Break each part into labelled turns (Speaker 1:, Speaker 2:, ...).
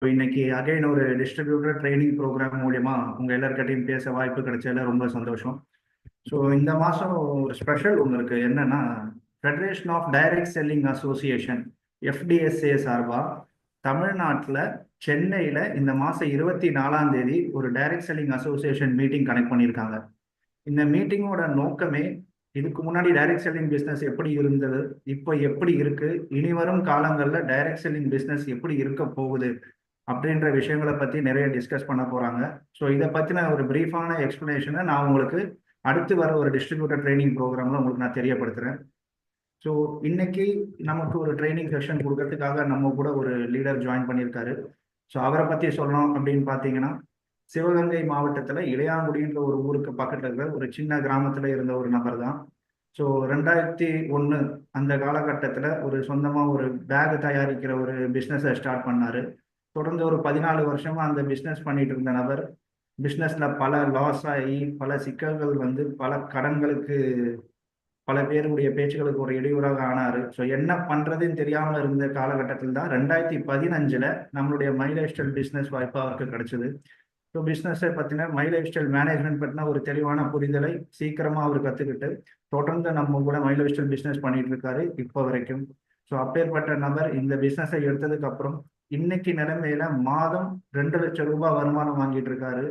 Speaker 1: இன்னைக்கு அகைன் ஒரு distributor training program மூலியமா உங்க எல்லார்கிட்டையும் பேச வாய்ப்பு கிடைச்சதுல ரொம்ப சந்தோஷம். ஸோ இந்த மாதம் ஒரு ஸ்பெஷல் ஒன்று இருக்கு. என்னன்னா, federation of direct selling association FDSA சார்பா தமிழ்நாட்டில் சென்னையில் இந்த மாதம் 24ஆம் தேதி ஒரு direct selling association meeting connect பண்ணியிருக்காங்க. இந்த மீட்டிங்கோட நோக்கமே, இதுக்கு முன்னாடி டைரக்ட் செல்லிங் பிஸ்னஸ் எப்படி இருந்தது, இப்போ எப்படி இருக்கு, இனி வரும் காலங்களில் டைரக்ட் செல்லிங் பிஸ்னஸ் எப்படி இருக்க போகுது அப்படின்ற விஷயங்களை பற்றி நிறைய டிஸ்கஸ் பண்ண போகிறாங்க. ஸோ இதை பற்றின ஒரு ப்ரீஃபான எக்ஸ்ப்ளனேஷனை நான் உங்களுக்கு அடுத்து வர ஒரு டிஸ்ட்ரிபியூட்டர் ட்ரைனிங் ப்ரோக்ராமில் உங்களுக்கு நான் தெரியப்படுத்துகிறேன். ஸோ இன்னைக்கு நமக்கு ஒரு ட்ரைனிங் செஷன் கொடுக்கறதுக்காக நம்ம கூட ஒரு லீடர் ஜாயின் பண்ணியிருக்காரு. ஸோ அவரை பற்றி சொல்லணும் அப்படின்னு பார்த்தீங்கன்னா, சிவகங்கை மாவட்டத்தில் இளையாங்குடின்ற ஒரு ஊருக்கு பக்கத்தில் இருக்கிற ஒரு சின்ன கிராமத்தில் இருந்த ஒரு நபர் தான். ஸோ 2001 அந்த காலகட்டத்தில் ஒரு சொந்தமாக ஒரு பேக் தயாரிக்கிற ஒரு பிஸ்னஸை ஸ்டார்ட் பண்ணார். தொடர்ந்து ஒரு 14 வருஷமா அந்த பிஸ்னஸ் பண்ணிட்டு இருந்த நபர் பிஸ்னஸ்ல பல லாஸ் ஆகி, பல சிக்கல்கள் வந்து, பல கடன்களுக்கு, பல பேருடைய பேச்சுகளுக்கு ஒரு இடையூறாக ஆனாரு. ஸோ என்ன பண்றதுன்னு தெரியாம இருந்த காலகட்டத்தில் தான் 2015 நம்மளுடைய மை லைஃப் ஸ்டைல் பிஸ்னஸ் வாய்ப்பு அவருக்கு கிடைச்சது. ஸோ பிஸ்னஸை பற்றின மை லைஃப் ஸ்டைல் மேனேஜ்மெண்ட் பற்றின ஒரு தெளிவான புரிதலை சீக்கிரமாக அவர் கற்றுக்கிட்டு தொடர்ந்து நம்ம கூட மை லைஃப் ஸ்டைல் பிஸ்னஸ் பண்ணிட்டு இருக்காரு இப்போ வரைக்கும். ஸோ அப்பேற்பட்ட நபர் இந்த பிஸ்னஸை எடுத்ததுக்கு அப்புறம் இன்னைக்கு நிலைமையில மாதம் 2 லட்சம் ரூபாய் வருமானம் வாங்கிட்டு இருக்காரு.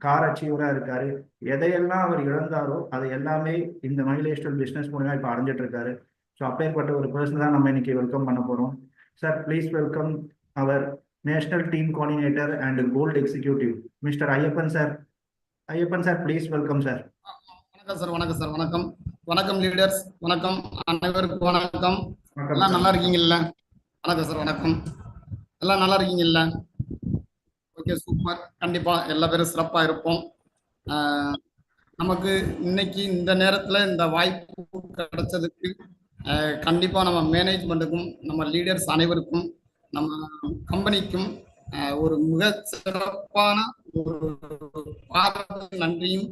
Speaker 1: கார் அச்சீவரா இருக்காரு. எதையெல்லாம் அவர் இழந்தாரோ அதை எல்லாமே இந்த மை லைஃப் ஸ்டைல் பிஸ்னஸ் மூலமா இப்போ அடைஞ்சிட்டு இருக்காரு. ஸோ அப்பேற்பட்ட ஒரு பர்சன் தான் நம்ம இன்னைக்கு வெல்கம் பண்ண போறோம். Sir, please welcome our national team coordinator and gold executive mister Ayyappan sir. Ayyappan sir, please welcome sir.
Speaker 2: வணக்கம் சார். வணக்கம் சார். வணக்கம் வணக்கம் லீடர்ஸ். வணக்கம் அனைவருக்கும் வணக்கம். எல்லாம் நல்லா இருக்கீங்கல்ல? வணக்கம் சார். வணக்கம். எல்லாம் நல்லா இருக்கீங்கல்ல? Okay, super. கண்டிப்பா எல்லா பேரும் சிறப்பா இருப்போம். நமக்கு இன்னைக்கு இந்த நேரத்துல இந்த வாய்ப்பு கிடைச்சதுக்கு கண்டிப்பா நம்ம மேனேஜ்மெண்ட்டுக்கும் நம்ம லீடர்ஸ் அனைவருக்கும் நம்ம கம்பெனிக்கும் ஒரு மிக சிறப்பான ஒரு நன்றியும்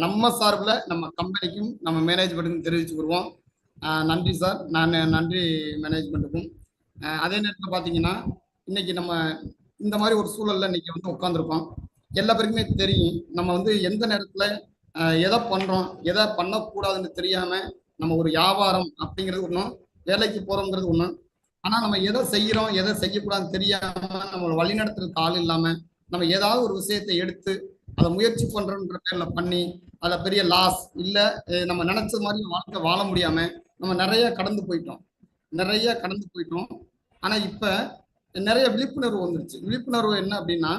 Speaker 2: நம்ம சார்பில் நம்ம கம்பெனிக்கும் நம்ம மேனேஜ்மெண்ட்டுக்கும் தெரிவிச்சுக்கிடுவோம். நன்றி சார். நான் நன்றி மேனேஜ்மெண்ட்டுக்கும். அதே நேரத்தில் பார்த்தீங்கன்னா, இன்னைக்கு நம்ம இந்த மாதிரி ஒரு சூழல்ல இன்னைக்கு வந்து உட்காந்துருக்கோம். எல்லா பேருக்குமே தெரியும் நம்ம வந்து எந்த நேரத்தில் எதை பண்ணுறோம், எதை பண்ணக்கூடாதுன்னு தெரியாமல் நம்ம ஒரு வியாபாரம் அப்படிங்கிறது ஒன்றும், வேலைக்கு போகிறோங்கிறது ஒன்றும். ஆனால் நம்ம எதை செய்கிறோம், எதை செய்யக்கூடாதுன்னு தெரியாமல் நம்ம வழிநடத்துறதுக்கு ஆள் இல்லாமல் நம்ம ஏதாவது ஒரு விஷயத்தை எடுத்து அதை முயற்சி பண்ணுறோன்ற பேரில் பண்ணி அதில் பெரிய லாஸ் இல்லை, நம்ம நினச்சது மாதிரி வாழ்க்கை வாழ முடியாமல் நம்ம நிறைய கடந்து போயிட்டோம். ஆனால் இப்போ நிறைய விழிப்புணர்வு வந்துருச்சு. விழிப்புணர்வு என்ன அப்படின்னா,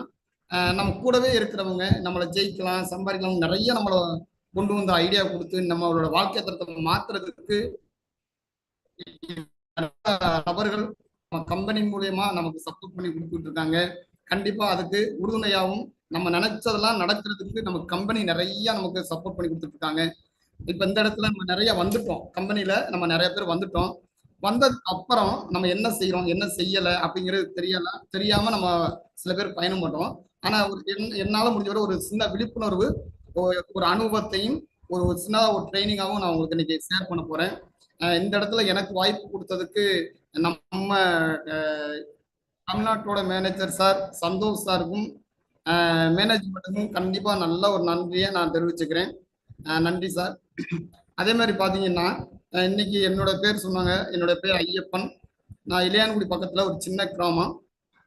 Speaker 2: நம்ம கூடவே இருக்கிறவங்க நம்மளை ஜெயிக்கலாம், சம்பாதிக்கலாம், நிறைய நம்மளை கொண்டு வந்து ஐடியா கொடுத்து நம்மளோட வாழ்க்கை தரத்தை மாத்துறதுக்கு நபர்கள் நம்ம கம்பெனி மூலியமா நமக்கு சப்போர்ட் பண்ணி கொடுத்துட்டு இருக்காங்க. கண்டிப்பா அதுக்கு உறுதுணையாகவும் நம்ம நினைச்சதெல்லாம் நடக்கிறதுக்கு நம்ம கம்பெனி நிறைய நமக்கு சப்போர்ட் பண்ணி கொடுத்துட்டு இருக்காங்க. இப்ப இந்த இடத்துல நம்ம நிறைய வந்துட்டோம், கம்பெனில நம்ம நிறைய பேர் வந்துட்டோம். வந்ததுக்கு அப்புறம் நம்ம என்ன செய்யறோம், என்ன செய்யலை அப்படிங்கிறது தெரியாம நம்ம சில பேர் பயணம் பண்றோம். ஆனா என்னால முடிஞ்ச ஒரு சின்ன விழிப்புணர்வு, ஒரு அனுபவத்தையும் ஒரு சின்ன ஒரு ட்ரைனிங்காகவும் நான் உங்களுக்கு இன்னைக்கு ஷேர் பண்ண போறேன். இந்த இடத்துல எனக்கு வாய்ப்பு கொடுத்ததுக்கு நம்ம தமிழ்நாட்டோட மேனேஜர் சார் சந்தோஷ் சாருக்கும் மேனேஜ்மெண்ட்டுக்கும் கண்டிப்பா நல்ல ஒரு நன்றியை நான் தெரிவிச்சுக்கிறேன். நன்றி சார். அதே மாதிரி பாத்தீங்கன்னா, இன்னைக்கு என்னோட பேர் சொன்னாங்க. என்னோட பேர் ஐயப்பன். நான் இளையான்குடி பக்கத்துல ஒரு சின்ன கிராமம்.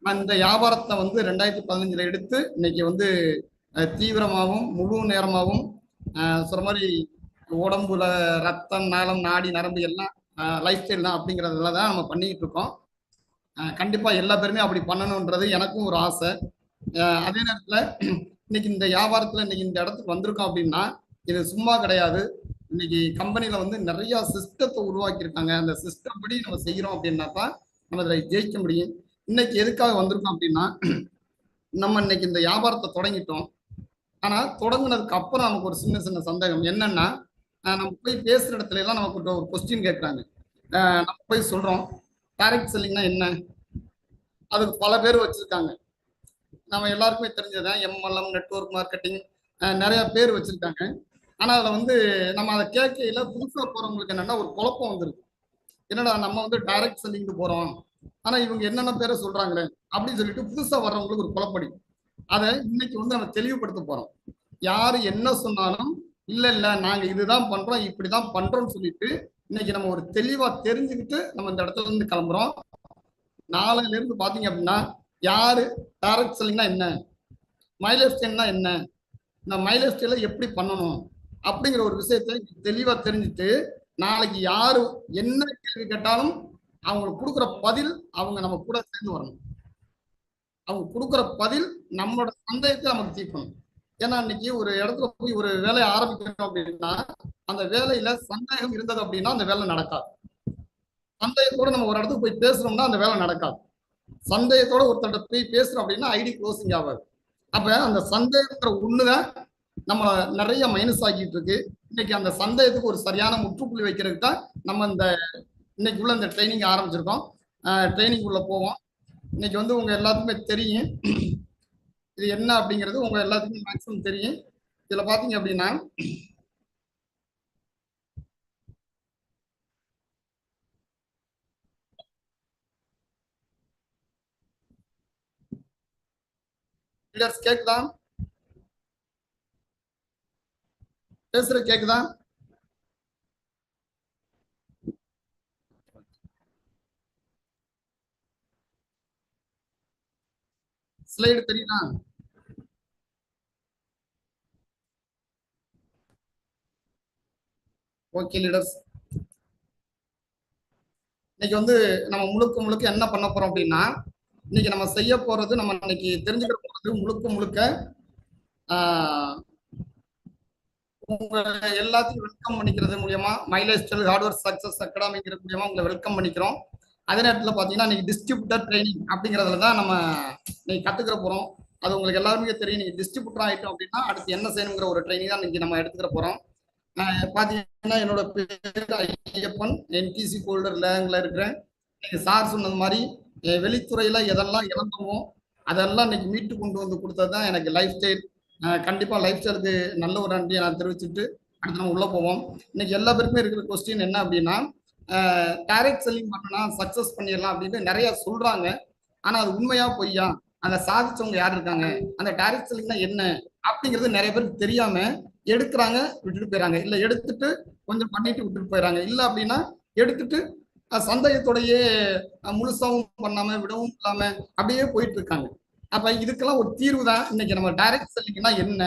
Speaker 2: நான் இந்த வியாபாரத்தை வந்து 2015 எடுத்து இன்னைக்கு வந்து தீவிரமாகவும் முழு நேரமாகவும் சொல்ற மாதிரி உடம்புல ரத்தம், நாளம், நாடி, நரம்பு எல்லாம் லைஃப் ஸ்டைல் தான் அப்படிங்கிறதுல தான் நம்ம பண்ணிக்கிட்டு இருக்கோம். கண்டிப்பா எல்லா பேருமே அப்படி பண்ணணுன்றது எனக்கும் ஒரு ஆசை. அதே நேரத்துல இன்னைக்கு இந்த வியாபாரத்துல இன்னைக்கு இந்த இடத்துக்கு வந்திருக்கோம் அப்படின்னா இது சும்மா கிடையாது. இன்னைக்கு கம்பெனில வந்து நிறைய சிஸ்டத்தை உருவாக்கியிருக்காங்க. அந்த சிஸ்டம் படி நம்ம செய்யறோம் அப்படின்னா தான் நம்ம இதில் ஜெயிக்க முடியும். இன்னைக்கு எதுக்காக வந்திருக்கோம் அப்படின்னா, நம்ம இன்னைக்கு இந்த வியாபாரத்தை தொடங்கிட்டோம். ஆனா தொடங்கினதுக்கு அப்புறம் நமக்கு ஒரு சின்ன சின்ன சந்தேகம் என்னன்னா, நம்ம போய் பேசுற இடத்துல எல்லாம் நமக்கு ஒரு கொஸ்டின் கேட்கறாங்க. நம்ம போய் சொல்றோம் டைரக்ட் செல்லிங்னா என்ன, அதுக்கு பல பேர் வச்சிருக்காங்க. நம்ம எல்லாருக்குமே தெரிஞ்சதான் எம்எல்எம், நெட்வொர்க் மார்க்கெட்டிங், நிறைய பேர் வச்சிருக்காங்க. ஆனா அதுல வந்து நம்ம அதை கேட்கையில புதுசா போறவங்களுக்கு என்னன்னா ஒரு குழப்பம் வந்துருக்கு. என்னடா நம்ம வந்து டைரக்ட் செல்லிங்க்கு போறோம், ஆனா இவங்க என்னென்ன பேரை சொல்றாங்களே அப்படின்னு சொல்லிட்டு புதுசா வர்றவங்களுக்கு ஒரு குழப்படி. அதை இன்னைக்கு வந்து நம்ம தெளிவுபடுத்த போறோம். யாரு என்ன சொன்னாலும் இல்ல இல்ல நாங்க இதுதான் பண்றோம் இப்படிதான் பண்றோம்னு சொல்லிட்டு இன்னைக்கு நம்ம ஒரு தெளிவா தெரிஞ்சுக்கிட்டு நம்ம இந்த இடத்துல இருந்து கிளம்புறோம். நாளையில இருந்து பாத்தீங்க அப்படின்னா யாரு டைரக்ட் செல்லிங்னா என்ன, மைலேஜ் ஸ்டைல்னா என்ன, இந்த மைலேஜ் ஸ்டைல எப்படி பண்ணணும் அப்படிங்கிற ஒரு விஷயத்தை தெளிவா தெரிஞ்சுட்டு நாளைக்கு யாரு என்ன கேள்வி கேட்டாலும் அவங்களுக்கு கொடுக்குற பதில் அவங்க நம்ம கூட சேர்ந்து வரணும். அவங்க கொடுக்குற பதில் நம்மளோட சந்தேகத்தை நமக்கு தீர்க்கணும். ஏன்னா இன்னைக்கு ஒரு இடத்துல போய் ஒரு வேலையை ஆரம்பிக்கணும் அப்படின்னா அந்த வேலையில சந்தேகம் இருந்தது அப்படின்னா அந்த வேலை நடக்காது. சந்தேகத்தோட நம்ம ஒரு இடத்துக்கு போய் பேசுறோம்னா அந்த வேலை நடக்காது. சந்தேகத்தோட ஒருத்தர் போய் பேசுறோம் அப்படின்னா ஐடி க்ளோசிங் ஆகாது. அப்ப அந்த சந்தேகங்கிற ஒண்ணுதான் நம்ம நிறைய மைனஸ் ஆகிட்டு இருக்கு. இன்னைக்கு அந்த சந்தேகத்துக்கு ஒரு சரியான முற்றுப்புள்ளி வைக்கிறதுக்கு தான் நம்ம இந்த இன்னைக்கு உள்ள இந்த ட்ரைனிங் ஆரம்பிச்சிருக்கோம். ட்ரைனிங் உள்ள போவோம். இன்னைக்கு வந்து உங்க எல்லாத்துக்குமே தெரியும் இது என்ன அப்படிங்கிறது, உங்க எல்லாத்துக்குமே மேக்ஸிமம் தெரியும். இதுல பாத்தீங்க அப்படின்னா கேக்குதா, பேசுற கேக்குதா? ஸ்லைடு தெரியுதா? ஓகே லீடர்ஸ், இன்னைக்கு வந்து நம்ம முழுக்க முழுக்க என்ன பண்ண போறோம் அப்படின்னா இன்னைக்கு நம்ம செய்ய போறது, நம்ம இன்னைக்கு தெரிஞ்சுக்கிற போறது முழுக்க முழுக்க உங்க எல்லாத்தையும் வெல்கம் பண்ணிக்கிறது மூலியமா மைலேஜ் ஸ்டைல் ஹார்ட்வேர் சக்சஸ் அகாடமிங்கிற மூலியமா உங்களை வெல்கம் பண்ணிக்கிறோம். அதே நேரத்தில் பார்த்தீங்கன்னா இன்னைக்கு டிஸ்ட்ரிபியூட்டர் ட்ரைனிங் அப்படிங்கிறதுல தான் நம்ம இன்னைக்கு கத்துக்கிற போறோம். அது உங்களுக்கு எல்லாருமே தெரியும். நீங்க டிஸ்ட்ரிபியூட்டர் ஆயிட்டோம் அப்படின்னா அடுத்து என்ன செய்யணுங்கிற ஒரு ட்ரைனிங் தான் இன்னைக்கு நம்ம எடுத்துக்கிற போறோம். பாத்தீங்கன்னா என்னோட பேர் ஐயப்பன், என்டிசி ஹோல்டர் லேங்க்ல இருக்கிறேன். சார் சொன்னது மாதிரி வெளித்துறையில எதெல்லாம் இழந்தோமோ அதெல்லாம் இன்னைக்கு மீட்டு கொண்டு வந்து கொடுத்தது தான் எனக்கு லைஃப் ஸ்டைல். கண்டிப்பா லைஃப் ஸ்டைலுக்கு நல்ல ஒரு நன்றியை நான் தெரிவிச்சுட்டு அடுத்து நம்ம உள்ள போவோம். இன்னைக்கு எல்லா பேருக்குமே இருக்கிற கொஸ்டின் என்ன அப்படின்னா டைரக்ட் செல்லிங் பண்ணலாம் சக்சஸ் பண்ணிடலாம் அப்படின்னு நிறைய சொல்றாங்க. ஆனா அது உண்மையா பொய்யா, அதை சாதிச்சவங்க யார் இருக்காங்க, அந்த டைரக்ட் செல்லிங்னா என்ன அப்படிங்கிறது நிறைய பேருக்கு தெரியாம எடுக்கிறாங்க, விட்டுட்டு போயிடறாங்க. இல்ல எடுத்துட்டு கொஞ்சம் பண்ணிட்டு விட்டுட்டு போயிடறாங்க. இல்ல அப்படின்னா எடுத்துட்டு சந்தேகத்தோடையே முழுசாவும் பண்ணாம விடவும் இல்லாம அப்படியே போயிட்டு இருக்காங்க. அப்ப இதுக்கெல்லாம் ஒரு தீர்வு தான் இன்னைக்கு நம்ம டைரக்ட் செல்லிங்னா என்ன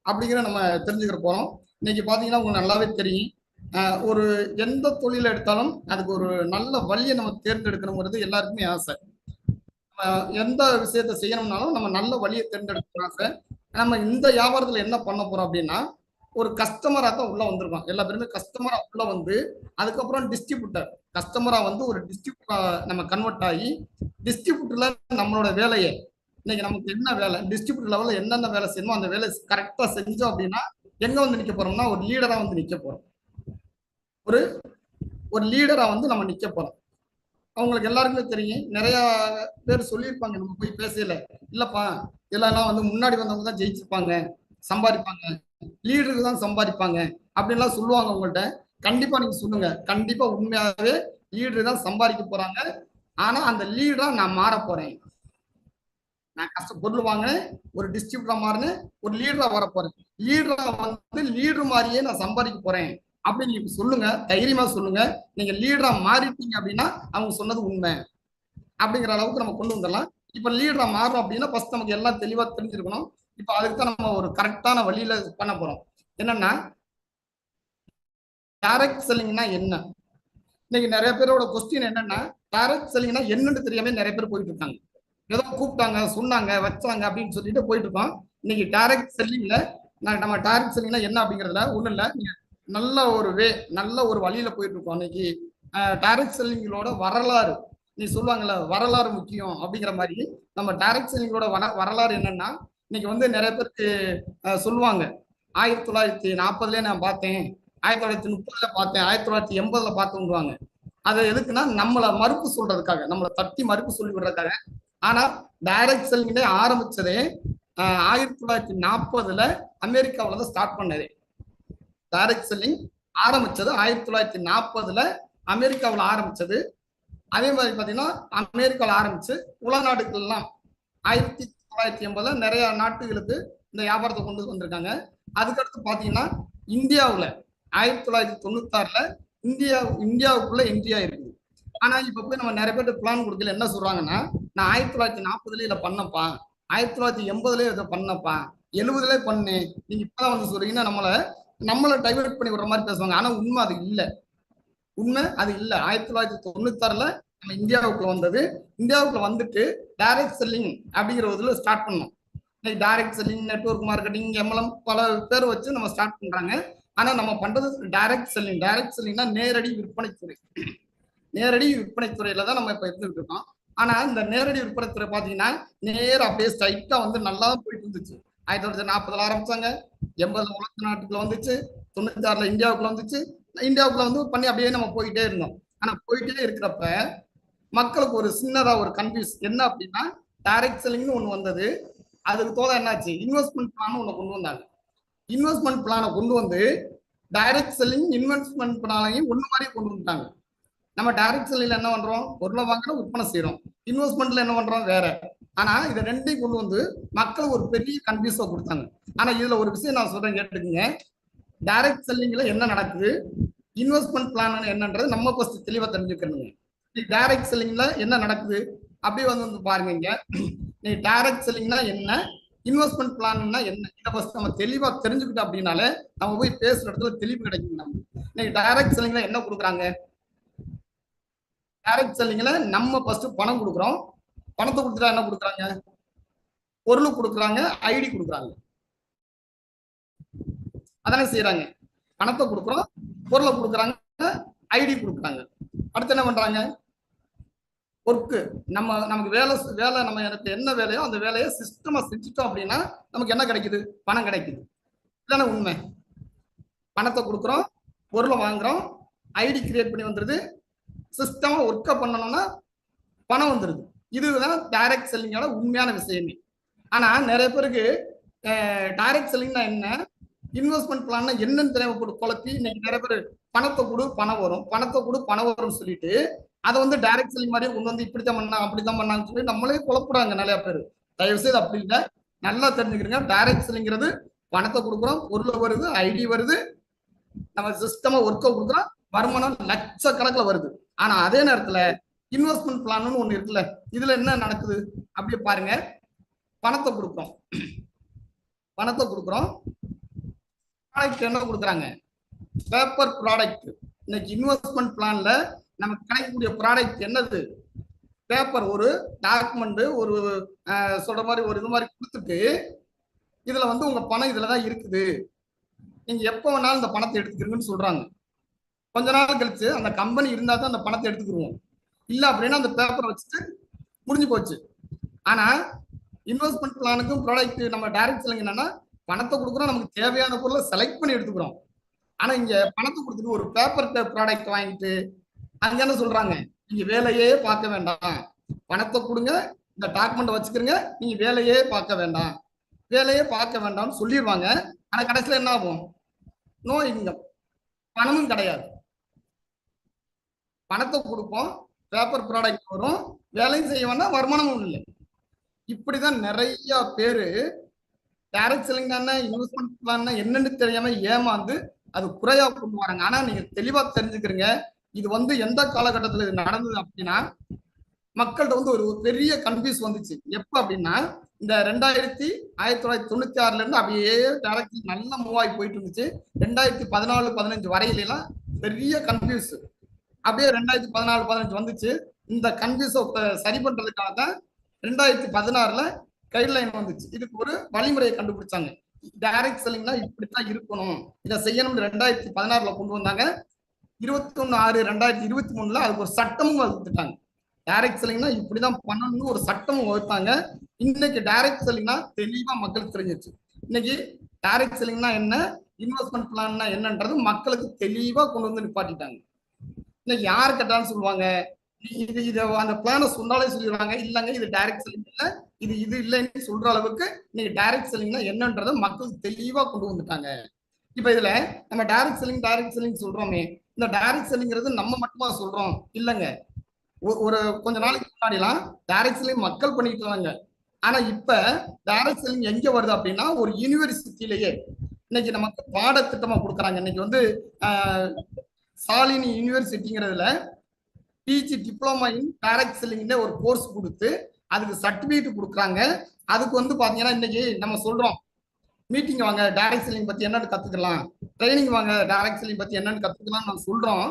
Speaker 2: அப்படிங்கிற நம்ம தெரிஞ்சுக்கிற போறோம். இன்னைக்கு பாத்தீங்கன்னா உங்களுக்கு நல்லாவே தெரியும். ஒரு எந்த தொழில எடுத்தாலும் அதுக்கு ஒரு நல்ல வழியை நம்ம தேர்ந்தெடுக்கணுங்கிறது எல்லாருக்குமே ஆசை. எந்த விஷயத்த செய்யணும்னாலும் நம்ம நல்ல வழியை தேர்ந்தெடுக்கணும் ஆசை. நம்ம இந்த வியாபாரத்துல என்ன பண்ண போறோம் அப்படின்னா ஒரு கஸ்டமரா தான் உள்ள வந்திருக்கோம். எல்லா பேருமே கஸ்டமரா உள்ள வந்து அதுக்கப்புறம் டிஸ்ட்ரிபியூட்டர் கஸ்டமரா வந்து ஒரு டிஸ்ட்ரிபியூட்டரா நம்ம கன்வெர்ட் ஆகி டிஸ்ட்ரிபியூட்டர்ல நம்மளோட வேலையை இன்னைக்கு நமக்கு என்ன வேலை, டிஸ்ட்ரிபியூட்டர் லெவலில் என்னென்ன வேலை செய்யணுமோ அந்த வேலை கரெக்டாக செஞ்சோம் அப்படின்னா எங்க வந்து நிற்க போறோம்னா ஒரு லீடரா வந்து நிற்க போறோம். ஒரு ஒரு லீடரா வந்து நம்ம நிற்க போறோம். அவங்களுக்கு எல்லாருக்குமே தெரியும். நிறைய பேர் சொல்லியிருப்பாங்க நம்ம போய் பேசல, இல்லப்பா இதெல்லாம் வந்து முன்னாடி வந்தவங்க தான் ஜெயிச்சிருப்பாங்க, சம்பாதிப்பாங்க, லீடருக்கு தான் சம்பாதிப்பாங்க அப்படின்லாம் சொல்லுவாங்க உங்கள்கிட்ட. கண்டிப்பா நீங்க சொல்லுங்க, கண்டிப்பா உண்மையாவே லீடர் தான் சம்பாதிக்க போறாங்க. ஆனா அந்த லீடரா நான் மாற போறேன். நான் கஷ்ட பொருள் வாங்கினேன், ஒரு டிஸ்ட்ரிபியூட்டரா மாறினேன், ஒரு லீடரா வர போறேன். லீடரா வந்து லீடர் மாதிரியே நான் சம்பாதிக்க போறேன் அப்படின்னு நீங்க சொல்லுங்க, தைரியமா சொல்லுங்க. நீங்க லீடரா மாறிட்டீங்க அப்படின்னா அவங்க சொன்னது உண்மை அப்படிங்கிற அளவுக்கு நம்ம கொண்டு வந்துடலாம். இப்ப லீடரா மாறுறோம் அப்படின்னா ஃபர்ஸ்ட் நமக்கு எல்லாம் தெளிவா தெரிஞ்சிருக்கணும். இப்ப அதுக்கு தான் நம்ம ஒரு கரெக்டான வழியில பண்ண போறோம். என்னன்னா டைரக்ட் செல்லிங்னா என்ன. இன்னைக்கு நிறைய பேரோட கொஸ்டின் என்னன்னா டைரக்ட் செல்லிங்னா என்னன்னு தெரியாம நிறைய பேர் போயிட்டு இருக்காங்க. ஏதோ கூப்பிட்டாங்க சொன்னாங்க வச்சாங்க அப்படின்னு சொல்லிட்டு போயிட்டு இருக்கோம். இன்னைக்கு டைரக்ட் செல்லிங்ல நம்ம டைரக்ட் செல்லிங்னா என்ன அப்படிங்கிறதுல ஒண்ணும் இல்லை. நல்ல ஒரு நல்ல ஒரு வழியில போயிட்டு இருக்கோம். இன்னைக்கு டைரக்ட் செல்லிங்களோட வரலாறு நீ சொல்லுவாங்கல்ல, வரலாறு முக்கியம் அப்படிங்கிற மாதிரி நம்ம டைரக்ட் செல்லிங்களோட வரலாறு என்னன்னா இன்னைக்கு வந்து நிறைய பேருக்கு சொல்லுவாங்க 1940 நான் பார்த்தேன், 1930 பார்த்தேன், 1980 பார்த்தோம்வாங்க. அது எதுக்குன்னா நம்மளை மறுப்பு சொல்றதுக்காக, நம்மளை தட்டி மறுப்பு சொல்லி விடுறதுக்காக. ஆனா டைரக்ட் செல்லிங் ஆரம்பிச்சதே 1940 அமெரிக்காவில தான் ஸ்டார்ட் பண்ணது. டைரக்ட் செல்லிங் ஆரம்பிச்சது 1940 அமெரிக்காவில் ஆரம்பிச்சது. அதே மாதிரி பாத்தீங்கன்னா அமெரிக்கால ஆரம்பிச்சு உலக நாடுகள்லாம் 1980 நிறைய நாட்டுகளுக்கு இந்த வியாபாரத்தை கொண்டு வந்திருக்காங்க. அதுக்கடுத்து பாத்தீங்கன்னா இந்தியாவுல 1996ல இந்தியாவுக்குள்ள என்ட்ரியா இருக்குது. ஆனா இப்ப போய் நம்ம நிறைய பேர் பிளான் கொடுக்கல, என்ன சொல்றாங்கன்னா நான் 1940 இதை பண்ணப்பா, 1980 இதை பண்ணப்பா, 70 பண்ணேன், நீங்க இப்பதான் வந்து சொல்றீங்கன்னா நம்மளை டைவர்ட் பண்ணி விடுற மாதிரி பேசுவாங்க. ஆனா உண்மை அது இல்லை. உண்மை அது இல்லை. 1996ல நம்ம இந்தியாவுக்குள்ள வந்தது. இந்தியாவுக்குள்ள வந்துட்டு டைரக்ட் செல்லிங் அப்படிங்கிற இதுல ஸ்டார்ட் பண்ணோம். Direct selling, network marketing, MLM பல பேர் வச்சு நம்ம ஸ்டார்ட் பண்றாங்க. ஆனா நம்ம பண்றது டைரக்ட் செல்லிங். டைரக்ட் செல்லிங்னா நேரடி விற்பனைத்துறை. நேரடி விற்பனைத்துறையில தான் நம்ம இப்ப இருந்துட்டு இருக்கோம். ஆனா இந்த நேரடி விற்பனைத்துறை பாத்தீங்கன்னா நேரம் அப்படியே ஸ்ட்ரைட்டா வந்து நல்லா போயிட்டு இருந்துச்சு. 1940 ஆரம்பிச்சாங்க, 80 உலக நாட்டுக்குள்ள வந்துச்சு, 96ல இந்தியாவுக்குள்ள வந்துச்சு. இந்தியாவுக்குள்ள வந்து பண்ணி அப்படியே நம்ம போயிட்டே இருந்தோம். ஆனா போயிட்டே இருக்கிறப்ப மக்களுக்கு ஒரு சின்னதா ஒரு கன்ஃபியூஸ் என்ன அப்படின்னா, டைரக்ட் செல்லிங்னு ஒண்ணு வந்தது. அதுக்கு தோத என்னாச்சு, இன்வெஸ்ட்மெண்ட் பிளான் ஒண்ணு கொண்டு வந்தாங்க. இன்வெஸ்ட்மெண்ட் பிளானை கொண்டு வந்து டைரக்ட் செல்லிங் இன்வெஸ்ட்மெண்ட் பிளானையும் ஒண்ணு மாதிரி கொண்டு வந்துட்டாங்க. நம்ம டைரக்ட் செல்லிங்ல என்ன பண்றோம், பொருளை வாங்குறோம், விற்பனை செய்யறோம். இன்வெஸ்ட்மெண்ட்ல என்ன பண்றோம் வேற. ஆனா இதை ரெண்டையும் கொண்டு வந்து மக்கள் ஒரு பெரிய கன்ஃபியூஸா கொடுத்தாங்க. ஆனா இதுல ஒரு விஷயம் நான் சொல்றேன், கேட்டுக்குங்க. டைரக்ட் செல்லிங்ல என்ன நடக்குது, இன்வெஸ்ட்மெண்ட் பிளான் என்னன்றது நம்ம ஃபர்ஸ்ட் தெளிவா தெரிஞ்சுக்கணுங்க. டைரக்ட் செல்லிங்ல என்ன நடக்குது அப்படியே வந்து பாருங்க. இங்க நீ டைரக்ட் செல்லிங்னா என்ன, இன்வெஸ்ட்மெண்ட் பிளான்னா என்ன, இதை ஃபர்ஸ்ட் நம்ம தெளிவா தெரிஞ்சுக்கிட்டோம் அப்படின்னாலே நம்ம போய் பேசுற இடத்துல தெளிவு கிடைக்கும். நம்ம டைரக்ட் செல்லிங்ல என்ன கொடுக்குறாங்க, டைரக்ட் செல்லிங்ல நம்ம ஃபர்ஸ்ட் பணம் கொடுக்குறோம். பணத்தை கொடுத்துட்டா என்ன கொடுக்குறாங்க, பொருள் கொடுக்குறாங்க, ஐடி கொடுக்குறாங்க, அதானே செய்யறாங்க. பணத்தை கொடுக்குறோம், பொருளை கொடுக்குறாங்க, ஐடி கொடுக்குறாங்க. அடுத்து என்ன பண்றாங்க, ஒர்க்கு. நமக்கு வேலை நம்ம எனக்கு என்ன வேலையோ அந்த வேலையை சிஸ்டமா செஞ்சுட்டோம் அப்படின்னா நமக்கு என்ன கிடைக்குது, பணம் கிடைக்குது. இதுதானே உண்மை. பணத்தை கொடுக்குறோம், பொருளை வாங்குறோம், ஐடி கிரியேட் பண்ணி வந்துருது, சிஸ்டமா ஒர்க்கை பண்ணணும்னா பணம் வந்துருது. இதுதான் டைரக்ட் செல்லிங்கோட உண்மையான விஷயமே. ஆனா நிறைய பேருக்கு டைரக்ட் செல்லிங்னா என்ன, இன்வெஸ்ட்மெண்ட் பிளான் என்னன்னு தேவைப்படு குழப்பி இன்னைக்கு நிறைய பேர் பணத்தை கொடு பணம் வரும், பணத்தை கொடு பணம் வரும்னு சொல்லிட்டு அதை வந்து டைரக்ட் செல்லிங் மாதிரியே கொண்டு வந்து இப்படித்தான் பண்ணா அப்படித்தான் பண்ணாங்கன்னு சொல்லி நம்மளே குழப்புறாங்க நிறைய பேர். தயவு செய்து அப்படி இல்லை, நல்லா தெரிஞ்சுக்கிறீங்க. டைரக்ட் செல்லிங்கிறது பணத்தை கொடுக்குறோம், பொருள் வருது, ஐடி வருது, நம்ம சிஸ்டமா ஒர்க்கை கொடுக்குறோம், வருமானம் லட்சக்கணக்கில் வருது. ஆனா அதே நேரத்துல இன்வெஸ்ட்மெண்ட் பிளான் ஒண்ணு இருக்குல்ல, இதுல என்ன நடக்குது அப்படியே பாருங்க. பணத்தை கொடுக்குறோம், ப்ராடக்ட் என்ன கொடுக்குறாங்க, பேப்பர் ப்ராடக்ட். இன்னைக்கு இன்வெஸ்ட்மெண்ட் பிளான்ல நமக்கு கிடைக்கக்கூடிய ப்ராடக்ட் என்னது, பேப்பர். ஒரு டாக்குமெண்ட், ஒரு சொல்ற மாதிரி ஒரு இது மாதிரி கொடுத்துட்டு இதுல வந்து உங்க பணம் இதுலதான் இருக்குது, நீங்க எப்ப வேணாலும் இந்த பணத்தை எடுத்துக்கிறீங்கன்னு சொல்றாங்க. கொஞ்ச நாள் கழிச்சு அந்த கம்பெனி இருந்தா தான் அந்த பணத்தை எடுத்துக்கிடுவோம், இல்ல அப்படின்னா அந்த பேப்பரை வச்சுட்டு முடிஞ்சு போச்சு. ஆனா இன்வெஸ்ட்மெண்ட் பிளானுக்கும் ப்ராடக்ட் நம்ம டைரக்ட் செல்லிங் என்னன்னா, பணத்தை கொடுக்குறோம், நமக்கு தேவையான பொருளை செலக்ட் பண்ணி எடுத்துக்கிறோம். ஆனா இங்க பணத்தை கொடுத்துட்டு ஒரு பேப்பர் ப்ராடக்ட் வாங்கிட்டு அங்க என்ன சொல்றாங்க, நீங்க வேலையே பார்க்க வேண்டாம், பணத்தை கொடுங்க, இந்த டாக்குமெண்ட் வச்சுக்கிறீங்க, நீங்க வேலையே பார்க்க வேண்டாம்னு சொல்லிடுவாங்க. ஆனா கடைசியில என்ன ஆகும், நோ இன்கம், பணமும் கிடையாது. பணத்தை கொடுப்போம், பேப்பர் ப்ராடக்ட் வரும், வேலையும் செய்ய வேண்டாம், வருமானமும் இல்லை. இப்படிதான் நிறைய பேரு டைரக்ட் செல்லிங் தானே, இன்வெஸ்ட்மெண்ட் பிளான் என்னன்னு தெரியாம ஏமாந்து அது குறையா கொண்டு வராங்க. ஆனா நீங்க தெளிவா தெரிஞ்சுக்கிறீங்க, இது வந்து எந்த காலகட்டத்தில் இது நடந்தது அப்படின்னா, மக்கள்கிட்ட வந்து ஒரு பெரிய கன்ஃபியூஸ் வந்துச்சு. எப்ப அப்படின்னா இந்த 1996ல இருந்து அப்படியே டைரக்ட் நல்லா மூவ் ஆகி போயிட்டு இருந்துச்சு. 2014-15 வரையில எல்லாம் பெரிய கன்ஃபியூஸ். அப்படியே 2014-15 வந்துச்சு. இந்த கன்ஃபியூஸை சரி பண்றதுக்காக தான் 2016ல கைட்லைன் வந்துச்சு. இதுக்கு ஒரு வழிமுறையை கண்டுபிடிச்சாங்க. டைரக்ட் செல்லிங்னா இப்படித்தான் இருக்கணும், இதை செய்யணும்னு 2016ல கொண்டு வந்தாங்க. 21/6/2023ல அதுக்கு ஒரு சட்டமும் வகுத்துட்டாங்க. டைரக்ட் செல்லிங்னா இப்படிதான் பண்ணணும்னு ஒரு சட்டமும் வகுத்தாங்க. இன்னைக்கு டைரக்ட் செல்லிங்னா தெளிவா மக்களுக்கு தெரிஞ்சிச்சு. இன்னைக்கு டைரக்ட் செல்லிங்னா என்ன, இன்வெஸ்ட்மெண்ட் பிளான்னா என்னன்றது மக்களுக்கு தெளிவா கொண்டு வந்து நிப்பாட்டிட்டாங்க. இன்னைக்கு யார் கேட்டாலும் சொல்லுவாங்க, இது அந்த பிளானை சொன்னாலே சொல்லிடுவாங்க, இல்லைங்க இது டைரக்ட் செல்லிங் இல்லை, இது இல்லைன்னு சொல்ற அளவுக்கு இன்னைக்கு டைரக்ட் செல்லிங்னா என்னன்றதை மக்களுக்கு தெளிவா கொண்டு வந்துட்டாங்க. இப்ப இதுல நம்ம டைரக்ட் செல்லிங் சொல்றோமே, இந்த டைரக்ட் செல்லிங்கிறது நம்ம மட்டுமா சொல்றோம், இல்லைங்க. ஒரு கொஞ்ச நாளைக்கு முன்னாடிலாம் டைரக்ட் செல்லிங் மக்கள் பண்ணிட்டு இருந்தாங்க. ஆனா இப்ப டைரக்ட் செல்லிங் எங்க வருது அப்படின்னா ஒரு யூனிவர்சிட்டியிலேயே இன்னைக்கு நமக்கு பாடத்திட்டமா கொடுக்குறாங்க. இன்னைக்கு வந்து சாலினி யூனிவர்சிட்டிங்கிறதுல பிஜி டிப்ளமா இன் டைரக்ட் செல்லிங்ல ஒரு கோர்ஸ் கொடுத்து அதுக்கு சர்டிபிகேட் கொடுக்குறாங்க. அதுக்கு வந்து பாத்தீங்கன்னா இன்னைக்கு நம்ம சொல்றோம் மீட்டிங் வாங்க டைரக்ட் செல்லிங் பத்தி என்னன்னு கத்துக்கலாம், ட்ரைனிங் வாங்க டைரக்ட் செல்லிங் பத்தி என்னன்னு கத்துக்கலாம் நம்ம சொல்றோம்.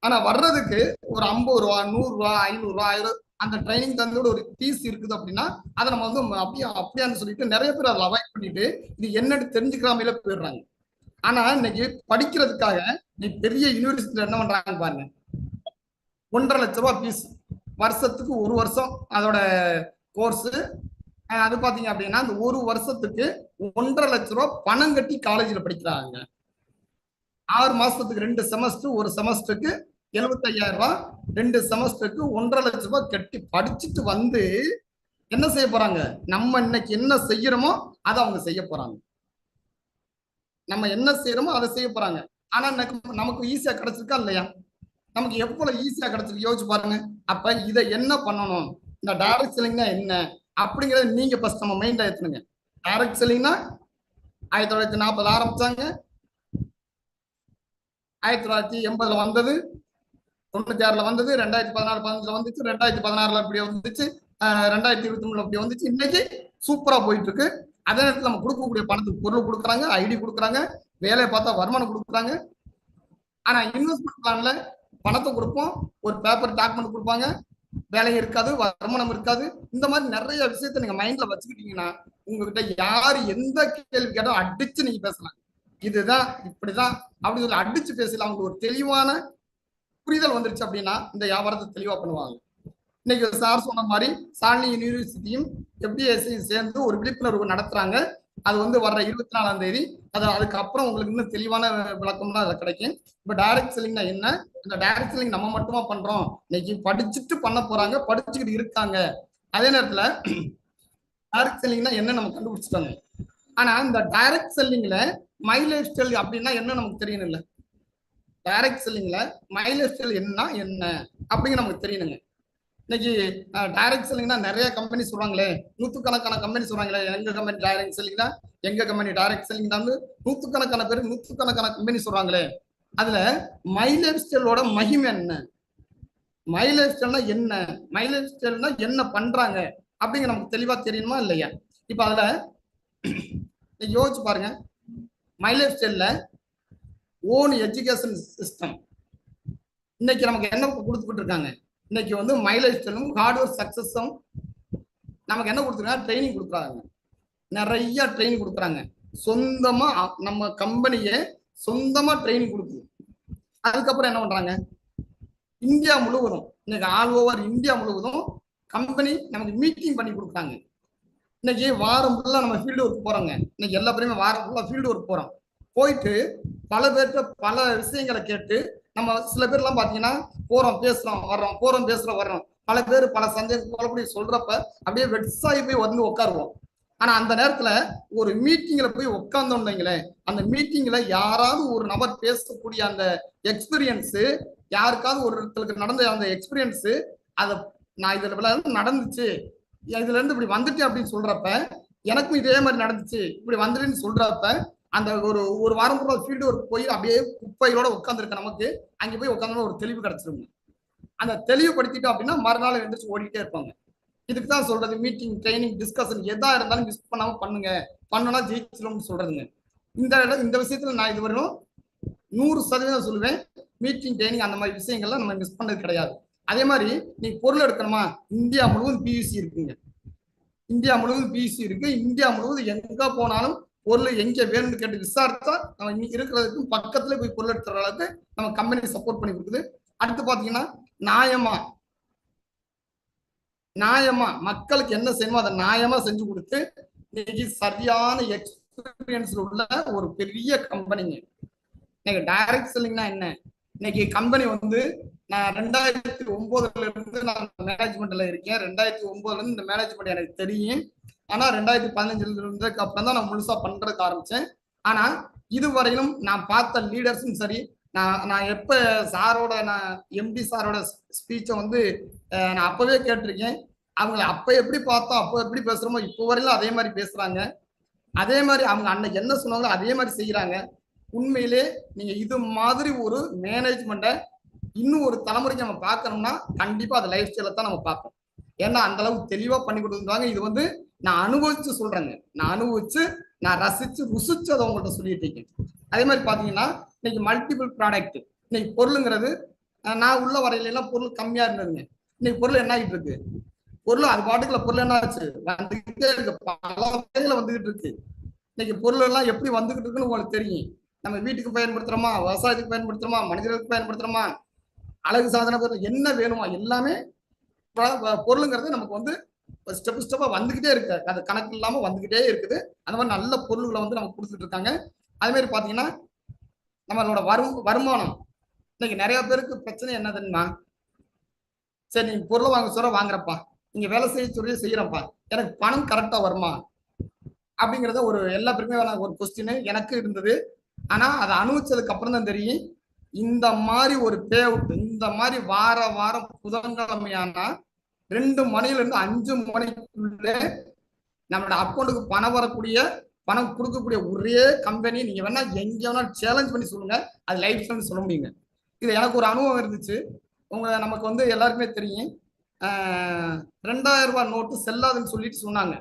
Speaker 2: ஆனா வர்றதுக்கு ஒரு 50 ரூபா 100 ரூபா 500 ரூபா 1000 அந்த ட்ரைனிங் தந்தோட ஒரு ஃபீஸ் இருக்குது அப்படின்னா அதை நம்ம வந்து அப்படியான்னு சொல்லிட்டு நிறைய பேர் அதை அவாய்ட் பண்ணிட்டு இது என்னன்னு தெரிஞ்சுக்கிறாமையில போயிடுறாங்க. ஆனா இன்னைக்கு படிக்கிறதுக்காக நீ பெரிய யூனிவர்சிட்டியில என்ன பண்றாங்க பாருங்க, 1.5 லட்ச ரூபாய் ஃபீஸ், வருஷத்துக்கு 1 வருஷம் அதோட கோர்ஸ். அது பாத்தீங்க அப்படின்னா அந்த 1 வருஷத்துக்கு 1.5 லட்ச ரூபாய் பணம் கட்டி காலேஜ்ல படிக்கிறாங்க. 6 மாசத்துக்கு 2 செமஸ்டர், ஒரு செமஸ்டருக்கு 75,000 ரூபாய், 2 செமஸ்டருக்கு 1.5 லட்ச ரூபாய் கட்டி படிச்சுட்டு வந்து என்ன செய்ய போறாங்க, நம்ம இன்னைக்கு என்ன செய்யறோமோ அதை அவங்க செய்ய போறாங்க. நம்ம என்ன செய்யறோமோ அதை செய்ய போறாங்க. ஆனா நமக்கு ஈஸியா கிடைச்சிருக்கா இல்லையா? நமக்கு எவ்வளவு ஈஸியா கிடைச்சிருக்கு யோசிச்சு பாருங்க. அப்ப இதை என்ன பண்ணணும், இந்த டைரக்ட் செல்லிங்னா என்ன அப்படிங்கறத நீங்க ஃபர்ஸ்ட் நம்ம மைண்ட்ல ஏத்துனுங்க. டைரக்ட் செல்லிங்னா 1940 ஆரம்பிச்சாங்க, 1980 வந்தது, 96 வந்தது, 2014 15 வந்துச்சு, 2016 இப்படி வந்துச்சு, 2023 அப்படி வந்துச்சு. இன்னைக்கு சூப்பரா போயிட்டு இருக்கு. அதே நேரத்தில் நம்ம கொடுக்கக்கூடிய பணத்துக்கு பொருள் கொடுக்குறாங்க, ஐடி கொடுக்குறாங்க, வேலையை பார்த்தா வருமானம் கொடுக்குறாங்க. ஆனா இன்வெஸ்ட்மெண்ட் பிளான்ல பணத்தை கொடுப்போம், ஒரு பேப்பர் டாக்குமெண்ட் கொடுப்பாங்க, வேலை இருக்காது, வருமானம் இருக்காது. இந்த மாதிரி நிறைய விஷயத்த நீங்க மைண்ட்ல வச்சுக்கிட்டீங்கன்னா உங்ககிட்ட யாரு எந்த கேள்வி கேட்டாலும் அடிச்சு நீங்க பேசலாம். இதுதான் இப்படிதான் அப்படின்னு சொல்லி அடிச்சு பேசலாம். அவங்களுக்கு ஒரு தெளிவான புரிதல் வந்துருச்சு அப்படின்னா இந்த வியாபாரத்தை தெளிவா பண்ணுவாங்க. இன்னைக்கு சார் சொன்ன மாதிரி சாலினி யூனிவர்சிட்டியும் எஃப்டிஎஸ்சியும் சேர்ந்து ஒரு விழிப்புணர்வு நடத்துறாங்க. அது வந்து வர்ற 24ஆம் தேதி. அதுக்கப்புறம் உங்களுக்கு இன்னும் தெளிவான விளக்கம்லாம் அதுல கிடைக்கும். இப்ப டைரக்ட் செல்லிங்னா என்ன, இந்த டைரக்ட் செல்லிங் நம்ம மட்டுமா பண்றோம், இன்னைக்கு படிச்சுட்டு பண்ண போறாங்க, படிச்சுக்கிட்டு இருக்காங்க. அதே நேரத்துல டைரக்ட் செல்லிங்னா என்ன நம்ம கண்டுபிடிச்சிட்டாங்க. ஆனா இந்த டைரக்ட் செல்லிங்ல மை லைஃப் ஸ்டைல் அப்படின்னா என்ன நமக்கு தெரியணும் இல்ல. டைரக்ட் செல்லிங்ல மை லைஃப் ஸ்டைல் என்ன அப்படிங்கிற நமக்கு தெரியணுங்க. இன்னைக்கு டைரக்ட் செல்லிங்னா நிறைய கம்பெனி சொல்றாங்களே, நூற்றுக்கணக்கான கம்பெனி சொல்றாங்களே எங்க கம்பெனி டைரக்ட் செல்லிங் தான், எங்க கம்பெனி டைரக்ட் செல்லிங் தான், நூற்றுக்கணக்கான பேர் நூற்றுக்கணக்கான கம்பெனி சொல்றாங்களே. அதுல மை லைஃப் ஸ்டைலோட மகிமை என்ன, மை லைஃப் ஸ்டைல்னா என்ன, மை லைஃப் ஸ்டைல்னா என்ன பண்றாங்க அப்படிங்கிற நமக்கு தெளிவா தெரியணுமா இல்லையா? இப்ப அதுல யோசிச்சு பாருங்க. மை லைஃப் ஸ்டைல்ல ஓன் எஜுகேஷன் சிஸ்டம் இன்னைக்கு நமக்கு என்ன கொடுத்துக்கிட்டு இருக்காங்க. இன்னைக்கு வந்து மை லைஃப் ஸ்டைலும் ஹார்ட்வேர் சக்சஸும் நமக்கு என்ன கொடுத்துருக்காங்க, ட்ரைனிங் கொடுக்குறாங்க. நிறைய ட்ரைனிங் கொடுக்குறாங்க. சொந்தமா நம்ம கம்பெனியே சொந்தமா ட்ரைனிங் கொடுக்குது. அதுக்கப்புறம் என்ன பண்றாங்க, இந்தியா முழுவதும் இன்னைக்கு ஆல் ஓவர் இந்தியா முழுவதும் கம்பெனி நமக்கு மீட்டிங் பண்ணி கொடுக்குறாங்க. இன்னைக்கு வாரம் ஃபுல்லா நம்ம ஃபீல்டு ஒர்க் போறோங்க. இன்னைக்கு எல்லா பேருமே வாரம் ஃபுல்லா ஃபீல்டு ஒர்க் போறோம். போயிட்டு பல பேர்கிட்ட பல விஷயங்களை கேட்டு நம்ம சில பேர்லாம் பாத்தீங்கன்னா போறோம் பேசுறோம் வர்றோம், போறோம் பேசுறோம் வர்றோம். பல பேர் பல சந்தேகங்கள் சொல்றப்ப அப்படியே வெட்ஸாகி போய் வந்து உட்காருவோம். ஆனா அந்த நேரத்துல ஒரு மீட்டிங்ல போய் உட்கார்ந்தோம்னு வைங்களேன், அந்த மீட்டிங்ல யாராவது ஒரு நபர் பேசக்கூடிய அந்த எக்ஸ்பீரியன்ஸ், யாருக்காவது ஒருத்தருக்கு நடந்த அந்த எக்ஸ்பீரியன்ஸ், அதை நான் இதுல நடந்துச்சு, இதுல இருந்து இப்படி வந்துட்டு அப்படின்னு சொல்றப்ப, எனக்கும் இதே மாதிரி நடந்துச்சு இப்படி வந்துட்டுன்னு சொல்றப்ப, அந்த ஒரு வாரம் பூரா ஃபீல்டு ஒர்க் போய் அப்படியே குப்பையோட உட்காந்துருக்க நமக்கு அங்க போய் உட்காந்து ஒரு தெளிவு கிடைச்சிருங்க. அந்த தெளிவுபடுத்திட்டோம் அப்படின்னா மறுநாள் எழுந்திரிச்சு ஓடிட்டே இருப்பாங்க. இதுக்கு தான் சொல்றது மீட்டிங் ட்ரைனிங் டிஸ்கஷன் எதா இருந்தாலும் மிஸ் பண்ணாம பண்ணுங்க, பண்ணனா ஜெயிச்சிடும்னு சொல்றதுங்க. இந்த விஷயத்துல நான் இதுவரையும் 100% சொல்லுவேன். மீட்டிங் ட்ரைனிங் அந்த மாதிரி விஷயங்கள்லாம் நம்ம மிஸ் பண்ணது கிடையாது. அதே மாதிரி நீ பொருள் எடுக்கணுமா, இந்தியா முழுவதும் பியூசி இருக்குங்க. இந்தியா முழுவதும் பியூசி இருக்கு. இந்தியா முழுவதும் எங்க போனாலும் பொருள் எங்க வேணும்னு கேட்டு விசாரித்தா நம்ம இன்னைக்கு இருக்கிறதுக்கும் பக்கத்துல போய் பொருள் எடுத்துற அளவுக்கு நம்ம கம்பெனி சப்போர்ட் பண்ணி கொடுக்குது. அடுத்து பாத்தீங்கன்னா நியாயமா மக்களுக்கு என்ன செய்யணுமோ அதை நியாயமா செஞ்சு கொடுத்து இன்னைக்கு சரியான எக்ஸ்பீரியன்ஸ் உள்ள ஒரு பெரிய கம்பெனிங்க. இன்னைக்கு டைரக்ட் செல்லிங்னா என்ன, இன்னைக்கு கம்பெனி வந்து நான் 2009 இருந்து நான் மேனேஜ்மெண்ட்ல இருக்கேன். 2009 இருந்து இந்த மேனேஜ்மெண்ட் எனக்கு தெரியும். ஆனா 2015 இருந்ததுக்கு அப்புறம் தான் நான் முழுசா பண்றதுக்கு ஆரம்பிச்சேன். ஆனா இதுவரையிலும் நான் பார்த்த லீடர்ஸும் சரி, நான் எப்ப சாரோட நான் எம்டி சாரோட ஸ்பீச்சை வந்து நான் அப்பவே கேட்டிருக்கேன். அவங்கள அப்ப எப்படி பார்த்தோம், அப்ப எப்படி பேசுறோமோ இப்போ வரையிலும் அதே மாதிரி பேசுறாங்க. அதே மாதிரி அவங்க அன்னைக்கு என்ன சொன்னாங்களோ அதே மாதிரி செய்யறாங்க. உண்மையிலே நீங்க இது மாதிரி ஒரு மேனேஜ்மெண்ட்டை இன்னும் ஒரு தலைமுறைக்கு நம்ம பார்க்கணும்னா கண்டிப்பா அது லைஃப் ஸ்டைல தான் நம்ம பார்ப்போம். ஏன்னா அந்த அளவுக்கு தெளிவா பண்ணி கொடுத்துருந்தாங்க. இது வந்து நான் அனுபவிச்சு சொல்றேங்க. நான் அனுபவிச்சு நான் ரசிச்சு ருசிச்சு அதை உங்கள்கிட்ட சொல்லிட்டு இருக்கேன். அதே மாதிரி பாத்தீங்கன்னா இன்னைக்கு மல்டிபிள் ப்ராடக்ட், இன்னைக்கு பொருளுங்கிறது நான் உள்ள வரையில எல்லாம் பொருள் கம்மியா இருந்ததுங்க. இன்னைக்கு பொருள் என்ன ஆகிட்டு இருக்கு, பொருள் அது பாட்டுக்குள்ள பொருள் என்ன ஆச்சு வந்துகிட்டே இருக்கு, பல வகைகளை வந்துகிட்டு இருக்கு. இன்னைக்கு பொருள் எல்லாம் எப்படி வந்துகிட்டு இருக்குன்னு உங்களுக்கு தெரியும். நம்ம வீட்டுக்கு பயன்படுத்துறோமா, விவசாயத்துக்கு பயன்படுத்துறோமா, மனிதர்களுக்கு பயன்படுத்துறோமா, அழகு சாதன பொருள் என்ன வேணுமா எல்லாமே பொருளுங்கிறது நமக்கு வந்து ஸ்டெப் ஸ்டெப்பா வந்துகிட்டே இருக்கு. அது கணக்கு இல்லாம வந்துகிட்டே இருக்குது. அந்த மாதிரி நல்ல பொருள்களை வந்து நமக்கு கொடுத்துட்டு இருக்காங்க. அதே மாதிரி பாத்தீங்கன்னா நம்மளோட வருமானம் இன்னைக்கு நிறைய பேருக்கு பிரச்சனை என்னதுன்னா, சரி நீங்க பொருளை வாங்க சொல்ற வாங்குறப்பா, நீங்க வேலை செய்ய சொல்லி செய்யறப்பா, எனக்கு பணம் கரெக்டா வருமா அப்படிங்கறத ஒரு எல்லா பேருக்குமே ஒரு கொஸ்டின் எனக்கு இருந்தது. ஆனா அதை அனுபவிச்சதுக்கு அப்புறம் தான் தெரியும், இந்த மாதிரி ஒரு பே அவுட் இந்த மாதிரி வாரம் புதன்கிழமையானா 2 மணில இருந்து 5 மணிக்குள்ளே நம்மளோட அக்கௌண்ட்டுக்கு பணம் வரக்கூடிய பணம் கொடுக்கக்கூடிய ஒரே கம்பெனி நீங்க வேணா எங்க வேணாலும் சேலஞ்ச் பண்ணி சொல்லுங்க, அது லைஃப் ஸ்டைல் சொல்ல முடியுங்க. இது எனக்கு ஒரு அனுபவம் இருந்துச்சு. நமக்கு வந்து எல்லாருக்குமே தெரியும், 2000 ரூபாய் நோட்டு செல்லாதுன்னு சொல்லிட்டு சொன்னாங்க.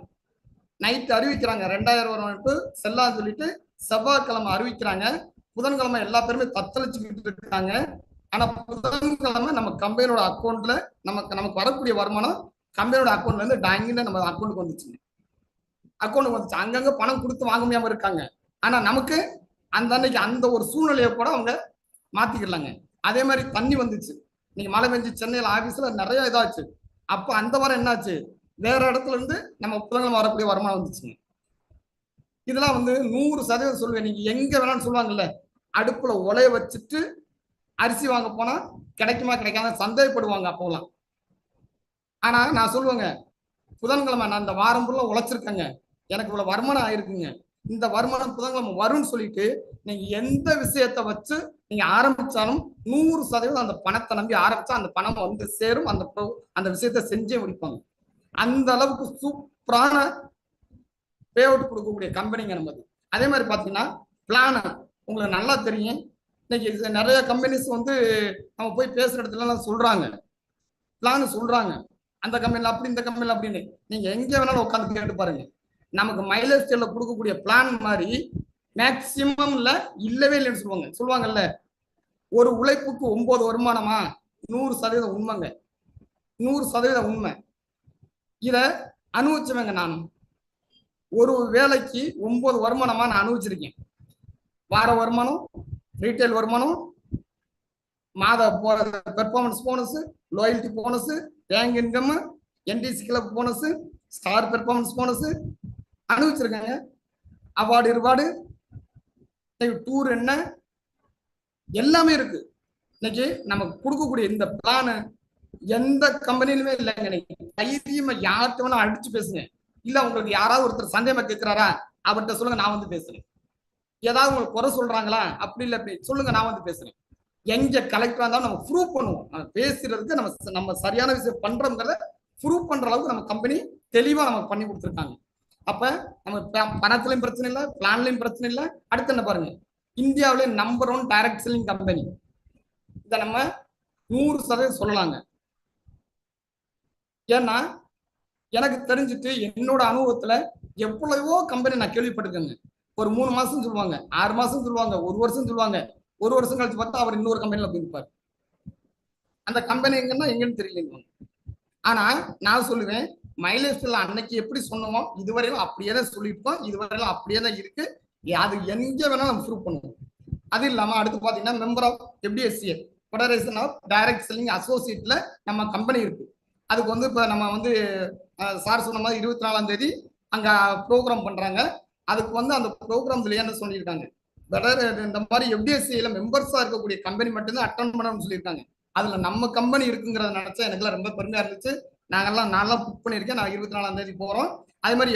Speaker 2: நைட்டு அறிவிக்கிறாங்க 2000 ரூபாய் நோட்டு செல்லாதுன்னு சொல்லிட்டு செவ்வாய்க்கிழமை அறிவிக்கிறாங்க. புதன்கிழமை எல்லா பேருமே தத்தளிச்சுக்கிட்டு இருக்காங்க. ஆனா புதன்கிழமை நம்ம கம்பெனியோட அக்கௌண்ட்ல நமக்கு வரக்கூடிய வருமானம் கம்பெனியோட அக்கௌண்ட்ல இருந்து டாங்கின்னு நம்ம அக்கௌண்ட்டுக்கு வந்துச்சுங்க. அக்கௌண்ட்டுக்கு வந்துச்சு. அங்கங்க பணம் கொடுத்து வாங்க முடியாம இருக்காங்க. ஆனா நமக்கு அந்த அன்னைக்கு அந்த ஒரு சூழ்நிலையை கூட அவங்க மாத்திக்கலாங்க. அதே மாதிரி தண்ணி வந்துச்சு. நீங்க மழை பெஞ்சு சென்னையில ஆபீஸ்ல நிறைய இதாச்சு. அப்ப அந்த வாரம் என்னாச்சு, வேற இடத்துல இருந்து நம்ம புதன்கிழமை வரக்கூடிய வருமானம் வந்துச்சுங்க. இதெல்லாம் வந்து 100% சொல்லுவேன். நீங்க எங்க வேணாலும் சொல்லுவாங்கல்ல, அடுப்புல உலைய வச்சுட்டு அரிசி வாங்க போனா கிடைக்குமா கிடைக்காம சந்தேகப்படுவாங்க அப்போலாம். ஆனா நான் சொல்லுவேங்க, புதன்கிழமை நான் இந்த வாரம் ஃபுல்லா உழைச்சிருக்கேங்க, எனக்கு இவ்வளவு வருமானம் ஆயிருக்குங்க, இந்த வருமானம் புதன்கிழமை வரும்னு சொல்லிட்டு நீங்க எந்த விஷயத்த வச்சு நீங்க ஆரம்பிச்சாலும் 100% அந்த பணத்தை நம்பி ஆரம்பிச்சா அந்த பணம் வந்து சேரும். அந்த விஷயத்த செஞ்சே முடிப்பாங்க. அந்த அளவுக்கு சூப்பரான பே அவுட் கொடுக்கக்கூடிய கம்பெனிங்க நமது. அதே மாதிரி பாத்தீங்கன்னா பிளான் உங்களுக்கு நல்லா தெரியும். இன்னைக்கு நிறைய கம்பெனிஸ் வந்து நம்ம போய் பேசுற இடத்துல சொல்றாங்க, பிளான் சொல்றாங்க, அந்த கம்பெனில அப்படி இந்த கம்பெனில அப்படின்னு. நீங்க எங்க வேணாலும் உட்காந்து கேட்டு பாருங்க, நமக்கு மைலேஜ் ஸ்கேல்ல கொடுக்கக்கூடிய பிளான் மாதிரி மேக்சிமம்ல இல்லவே இல்லைன்னு சொல்லுவாங்கல்ல. ஒரு உழைப்புக்கு 9 வருமானமா, 100% உண்மைங்க, 100% உண்மை. இத அனுபவிச்சவங்க நானும். ஒரு வேலைக்கு 9 வருமானமா நான் அனுபவிச்சிருக்கேன். வார வருமானம், ரீட்டைல் வருமானம், மாத performance bonus, loyalty bonus, rank income, NDC club bonus, star performance bonus அனுபவிச்சிருக்காங்க. அவார்டு ரிவார்டு, டூர் என்ன எல்லாமே இருக்கு. இன்னைக்கு நமக்கு கொடுக்கக்கூடிய இந்த பிளான் எந்த கம்பெனிலுமே இல்லைங்க. தைரியமா யார்கிட்ட வேணா அடிச்சு பேசுங்க. இல்ல உங்களுக்கு யாராவது ஒருத்தர் சந்தேகமா கேட்கிறாரா, அவர்கிட்ட சொல்லுங்க, நான் வந்து பேசுறேன். ஏதாவது உங்களுக்கு குறை சொல்றாங்களா, அப்படி இல்லை அப்படி சொல்லுங்க, நான் வந்து பேசுறேன். எங்க கலெக்டரா இருந்தாலும் நம்ம ப்ரூவ் பண்ணுவோம். நம்ம பேசுறதுக்கு நம்ம சரியான விஷயம் பண்றோம்ங்கிறத ப்ரூவ் பண்ற அளவுக்கு நம்ம கம்பெனி தெளிவா நமக்கு பண்ணி கொடுத்துருக்காங்க. அப்ப நம்ம பணத்திலையும் பிரச்சனை இல்லை, பிளான்லயும் பிரச்சனை இல்லை. அடுத்து என்ன பாருங்க, இந்தியாவிலே நம்பர் 1 டைரக்ட் செல்லிங் கம்பெனி. இதை நம்ம 100% சொல்லலாங்க. ஏன்னா எனக்கு தெரிஞ்சுட்டு என்னோட அனுபவத்துல எவ்வளவோ கம்பெனி நான் கேள்விப்பட்டிருக்கேங்க. ஒரு 3 மாசம் சொல்லுவாங்க, 6 மாசம் சொல்லுவாங்க, 1 வருஷம் சொல்லுவாங்க. 1 வருஷம் கழிச்சு பார்த்தா அவர் இன்னொரு கம்பெனில போயிருப்பார். அந்த கம்பெனி எங்கன்னு தெரியல. ஆனா நான் சொல்லுவேன், மைலேஜ்ல அன்னைக்கு எப்படி சொன்னோமோ இதுவரையிலும் அப்படியே தான் சொல்லியிருக்கோம், இதுவரையிலும் அப்படியே தான் இருக்கு. அது எங்க வேணாலும் நம்ம ப்ரூவ் பண்ணுவோம். அது இல்லாம அடுத்து பாத்தீங்கன்னா member of FDSCA federation of direct selling அசோசியேட்ல நம்ம கம்பெனி இருக்கு. அதுக்கு வந்து இப்ப நம்ம வந்து சார் சொன்ன மாதிரி 24ஆம் தேதி அங்க ப்ரோக்ராம் பண்றாங்க. அதுக்கு வந்து அந்த ப்ரோக்ராம்ல என்ன சொல்லியிருக்காங்க, இந்த மாதிரி FDSCA மெம்பர்ஸா இருக்கக்கூடிய கம்பெனி மட்டும்தான் அட்டன் பண்ணணும்னு சொல்லியிருக்காங்க. அதுல நம்ம கம்பெனி இருக்குங்கிறத நினைச்சா எனக்குலாம் ரொம்ப பெருமையா இருந்துச்சு. நான்லாம் புக் பண்ணியிருக்கேன். நான் 24ஆம் தேதி போறோம். அதே மாதிரி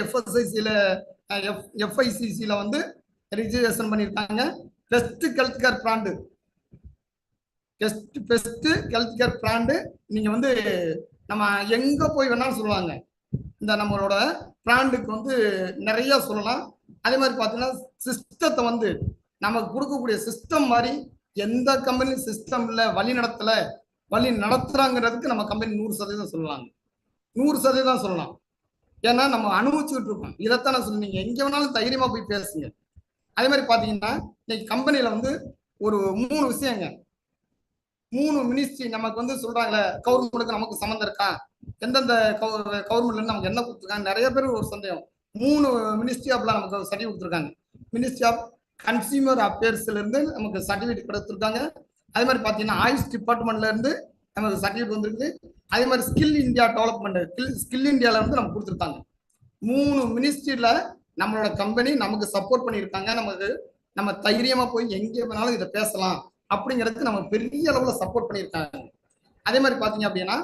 Speaker 2: FICCல வந்து ரிஜிஸ்ட்ரேஷன் பண்ணியிருக்காங்க. Best health care brand best health care brand. நீங்க வந்து நம்ம எங்க போய் வேணாலும் சொல்லுவாங்க. இந்த நம்மளோட பிராண்டுக்கு வந்து நிறைய சொல்லலாம். அதே மாதிரி பார்த்தீங்கன்னா சிஸ்டத்தை வந்து நமக்கு கொடுக்கக்கூடிய சிஸ்டம் மாதிரி எந்த கம்பெனி சிஸ்டம்ல வழி நடத்துறாங்கிறதுக்கு நம்ம கம்பெனி 100% சொல்லலாம். 100% சொல்லலாம். ஏன்னா நம்ம அனுபவிச்சுட்டு இருக்கோம். இதைத்தான் நான் சொன்னீங்க, எங்க வேணாலும் தைரியமா போய் பேசுங்க. அதே மாதிரி பாத்தீங்கன்னா இன்னைக்கு கம்பெனில வந்து ஒரு 3 விஷயங்க, 3 மினிஸ்ட்ரி நமக்கு வந்து சொல்றாங்களே, கவர்மெண்ட்டுக்கு நமக்கு சம்மந்தம் இருக்கா, எந்தெந்த கவர்மெண்ட்ல இருந்து நமக்கு என்ன கொடுத்துருக்காங்க, நிறைய பேர் ஒரு சந்தேகம். 3 மினிஸ்ட்ரி ஆஃப்ல நமக்கு சர்டிஃபிகேட் கொடுத்துருக்காங்க. மினிஸ்ட்ரி ஆஃப் கன்சியூமர் அஃபேர்ஸ்ல இருந்து நமக்கு சர்டிஃபிகேட் கொடுத்துருக்காங்க. அதே மாதிரி பாத்தீங்கன்னா ஆயுஷ் டிபார்ட்மெண்ட்ல இருந்து நமக்கு சர்டிஃபிகேட் வந்திருக்கு. அதே மாதிரி ஸ்கில் இந்தியா டெவலப்மெண்ட், ஸ்கில் இந்தியால இருந்து நமக்கு கொடுத்துருக்காங்க. 3 மினிஸ்ட்ரியில நம்மளோட கம்பெனி நமக்கு சப்போர்ட் பண்ணியிருக்காங்க. நமக்கு நம்ம தைரியமா போய் எங்க வேணாலும் இதை பேசலாம் அப்படிங்கிறதுக்கு நம்ம பெரிய அளவுல சப்போர்ட் பண்ணியிருக்காங்க. அதே மாதிரி பாத்தீங்க அப்படின்னா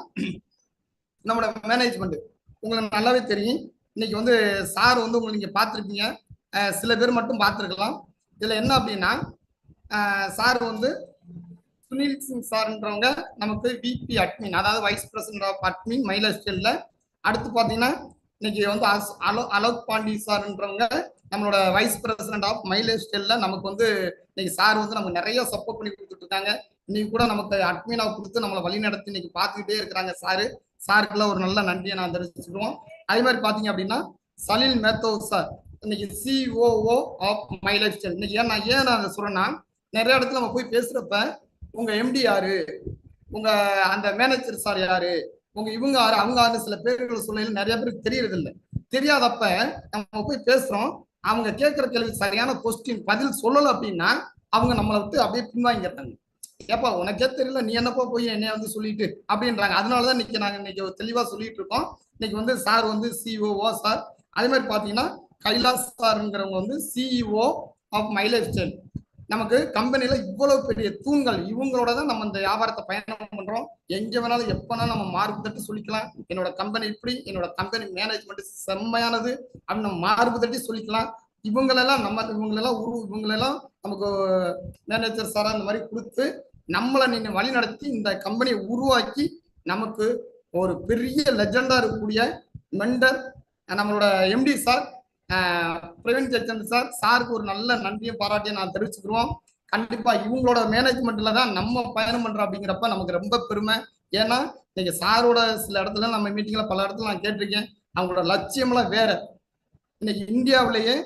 Speaker 2: நம்மளோட மேனேஜ்மெண்ட் உங்களுக்கு நல்லாவே தெரியும். இன்னைக்கு வந்து சார் வந்து உங்களுக்கு நீங்க பார்த்துருப்பீங்க, சில பேர் மட்டும் பார்த்துருக்கலாம். இதுல என்ன அப்படின்னா சார் வந்து சுனில் சிங் சார்ன்றவங்க நமக்கு விபி அட்மின், அதாவது vice president of admin mileage ஸ்கேல்ல. அடுத்து பாத்தீங்கன்னா இன்னைக்கு வந்து அலோக் பாண்டி சார்ன்றவங்க நம்மளோட வைஸ் பிரசிடென்ட் ஆஃப் மைலேஜ் ஸ்கேல்ல நமக்கு வந்து இன்னைக்கு சார் வந்து நமக்கு நிறைய சப்போர்ட் பண்ணி கொடுத்துட்டு இருக்காங்க. இன்னைக்கு கூட நமக்கு அட்மினா கொடுத்து நம்மளை வழி நடத்தி இன்னைக்கு பார்த்துக்கிட்டே இருக்கிறாங்க சாருக்குள்ள ஒரு நல்ல நன்றியை நான் தெரிவிச்சுக்குவோம். அதே மாதிரி பாத்தீங்க அப்படின்னா சலில் மேத்தோவ் சார் இன்னைக்கு சிஓஓ ஆஃப் மைலேஜ் ஸ்கேல். இன்னைக்கு ஏன் நான் அதை சொல்றேன்னா, நிறைய இடத்துல நம்ம போய் பேசுறப்ப உங்க எம்டி யாரு, உங்க அந்த மேனேஜர் சார் யாரு, உங்க இவங்க யாரு அவங்க யாரு சில பேர்கள் சொல்ல நிறைய பேருக்கு தெரியறது இல்லை. தெரியாதப்ப நம்ம போய் பேசுறோம், அவங்க கேட்கிற கேள்வி சரியான கொஸ்டின் பதில் சொல்லல அப்படின்னா அவங்க நம்மளை விட்டு அப்படியே பின்வாங்கிட்டாங்க. ஏப்பா உனக்கே தெரியல, நீ என்னப்பா போய் என்னைய வந்து சொல்லிட்டு அப்படின்றாங்க. அதனாலதான் இன்னைக்கு நாங்க இன்னைக்கு தெளிவா சொல்லிட்டு இருக்கோம். இன்னைக்கு வந்து சார் வந்து சிஓஓ சார். அதே மாதிரி பாத்தீங்கன்னா கைலாஸ் சார்ங்கிறவங்க வந்து சிஇஓ ஆஃப் மைலேஜ் ஸ்டைல். நமக்கு கம்பெனில இவ்வளவு பெரிய தூண்கள், இவங்களோட தான் நம்ம இந்த வியாபாரத்தை பயணம் பண்றோம். எங்க வேணாலும் எப்பனாலும் நம்ம மார்பு தட்டி சொல்லிக்கலாம், என்னோட கம்பெனி இப்படி, என்னோட கம்பெனி மேனேஜ்மெண்ட் செம்மையானது அப்படின்னு நம்ம மார்பு தட்டி சொல்லிக்கலாம். இவங்களெல்லாம் நமக்கு மேனேஜர் சாரா இந்த மாதிரி கொடுத்து நம்மளை நீங்க வழி நடத்தி இந்த கம்பெனியை உருவாக்கி நமக்கு ஒரு பெரிய லெஜெண்டா இருக்கக்கூடிய மெண்டர் நம்மளோட MD sir Praveen Jayachandran sir. சாருக்கு ஒரு நல்ல நன்றியும் பாராட்டியும் நான் தெரிவிச்சுக்கிறோம். கண்டிப்பா இவங்களோட மேனேஜ்மெண்ட்ல தான் நம்ம பயணம் பண்றோம் அப்படிங்கிறப்ப நமக்கு ரொம்ப பெருமை. ஏன்னா நீங்க சாரோட சில இடத்துல நம்ம மீட்டிங்ல பல இடத்துல நான் கேட்டிருக்கேன், அவங்களோட லட்சியம்லாம் வேற. இன்னைக்கு இந்தியாவிலேயே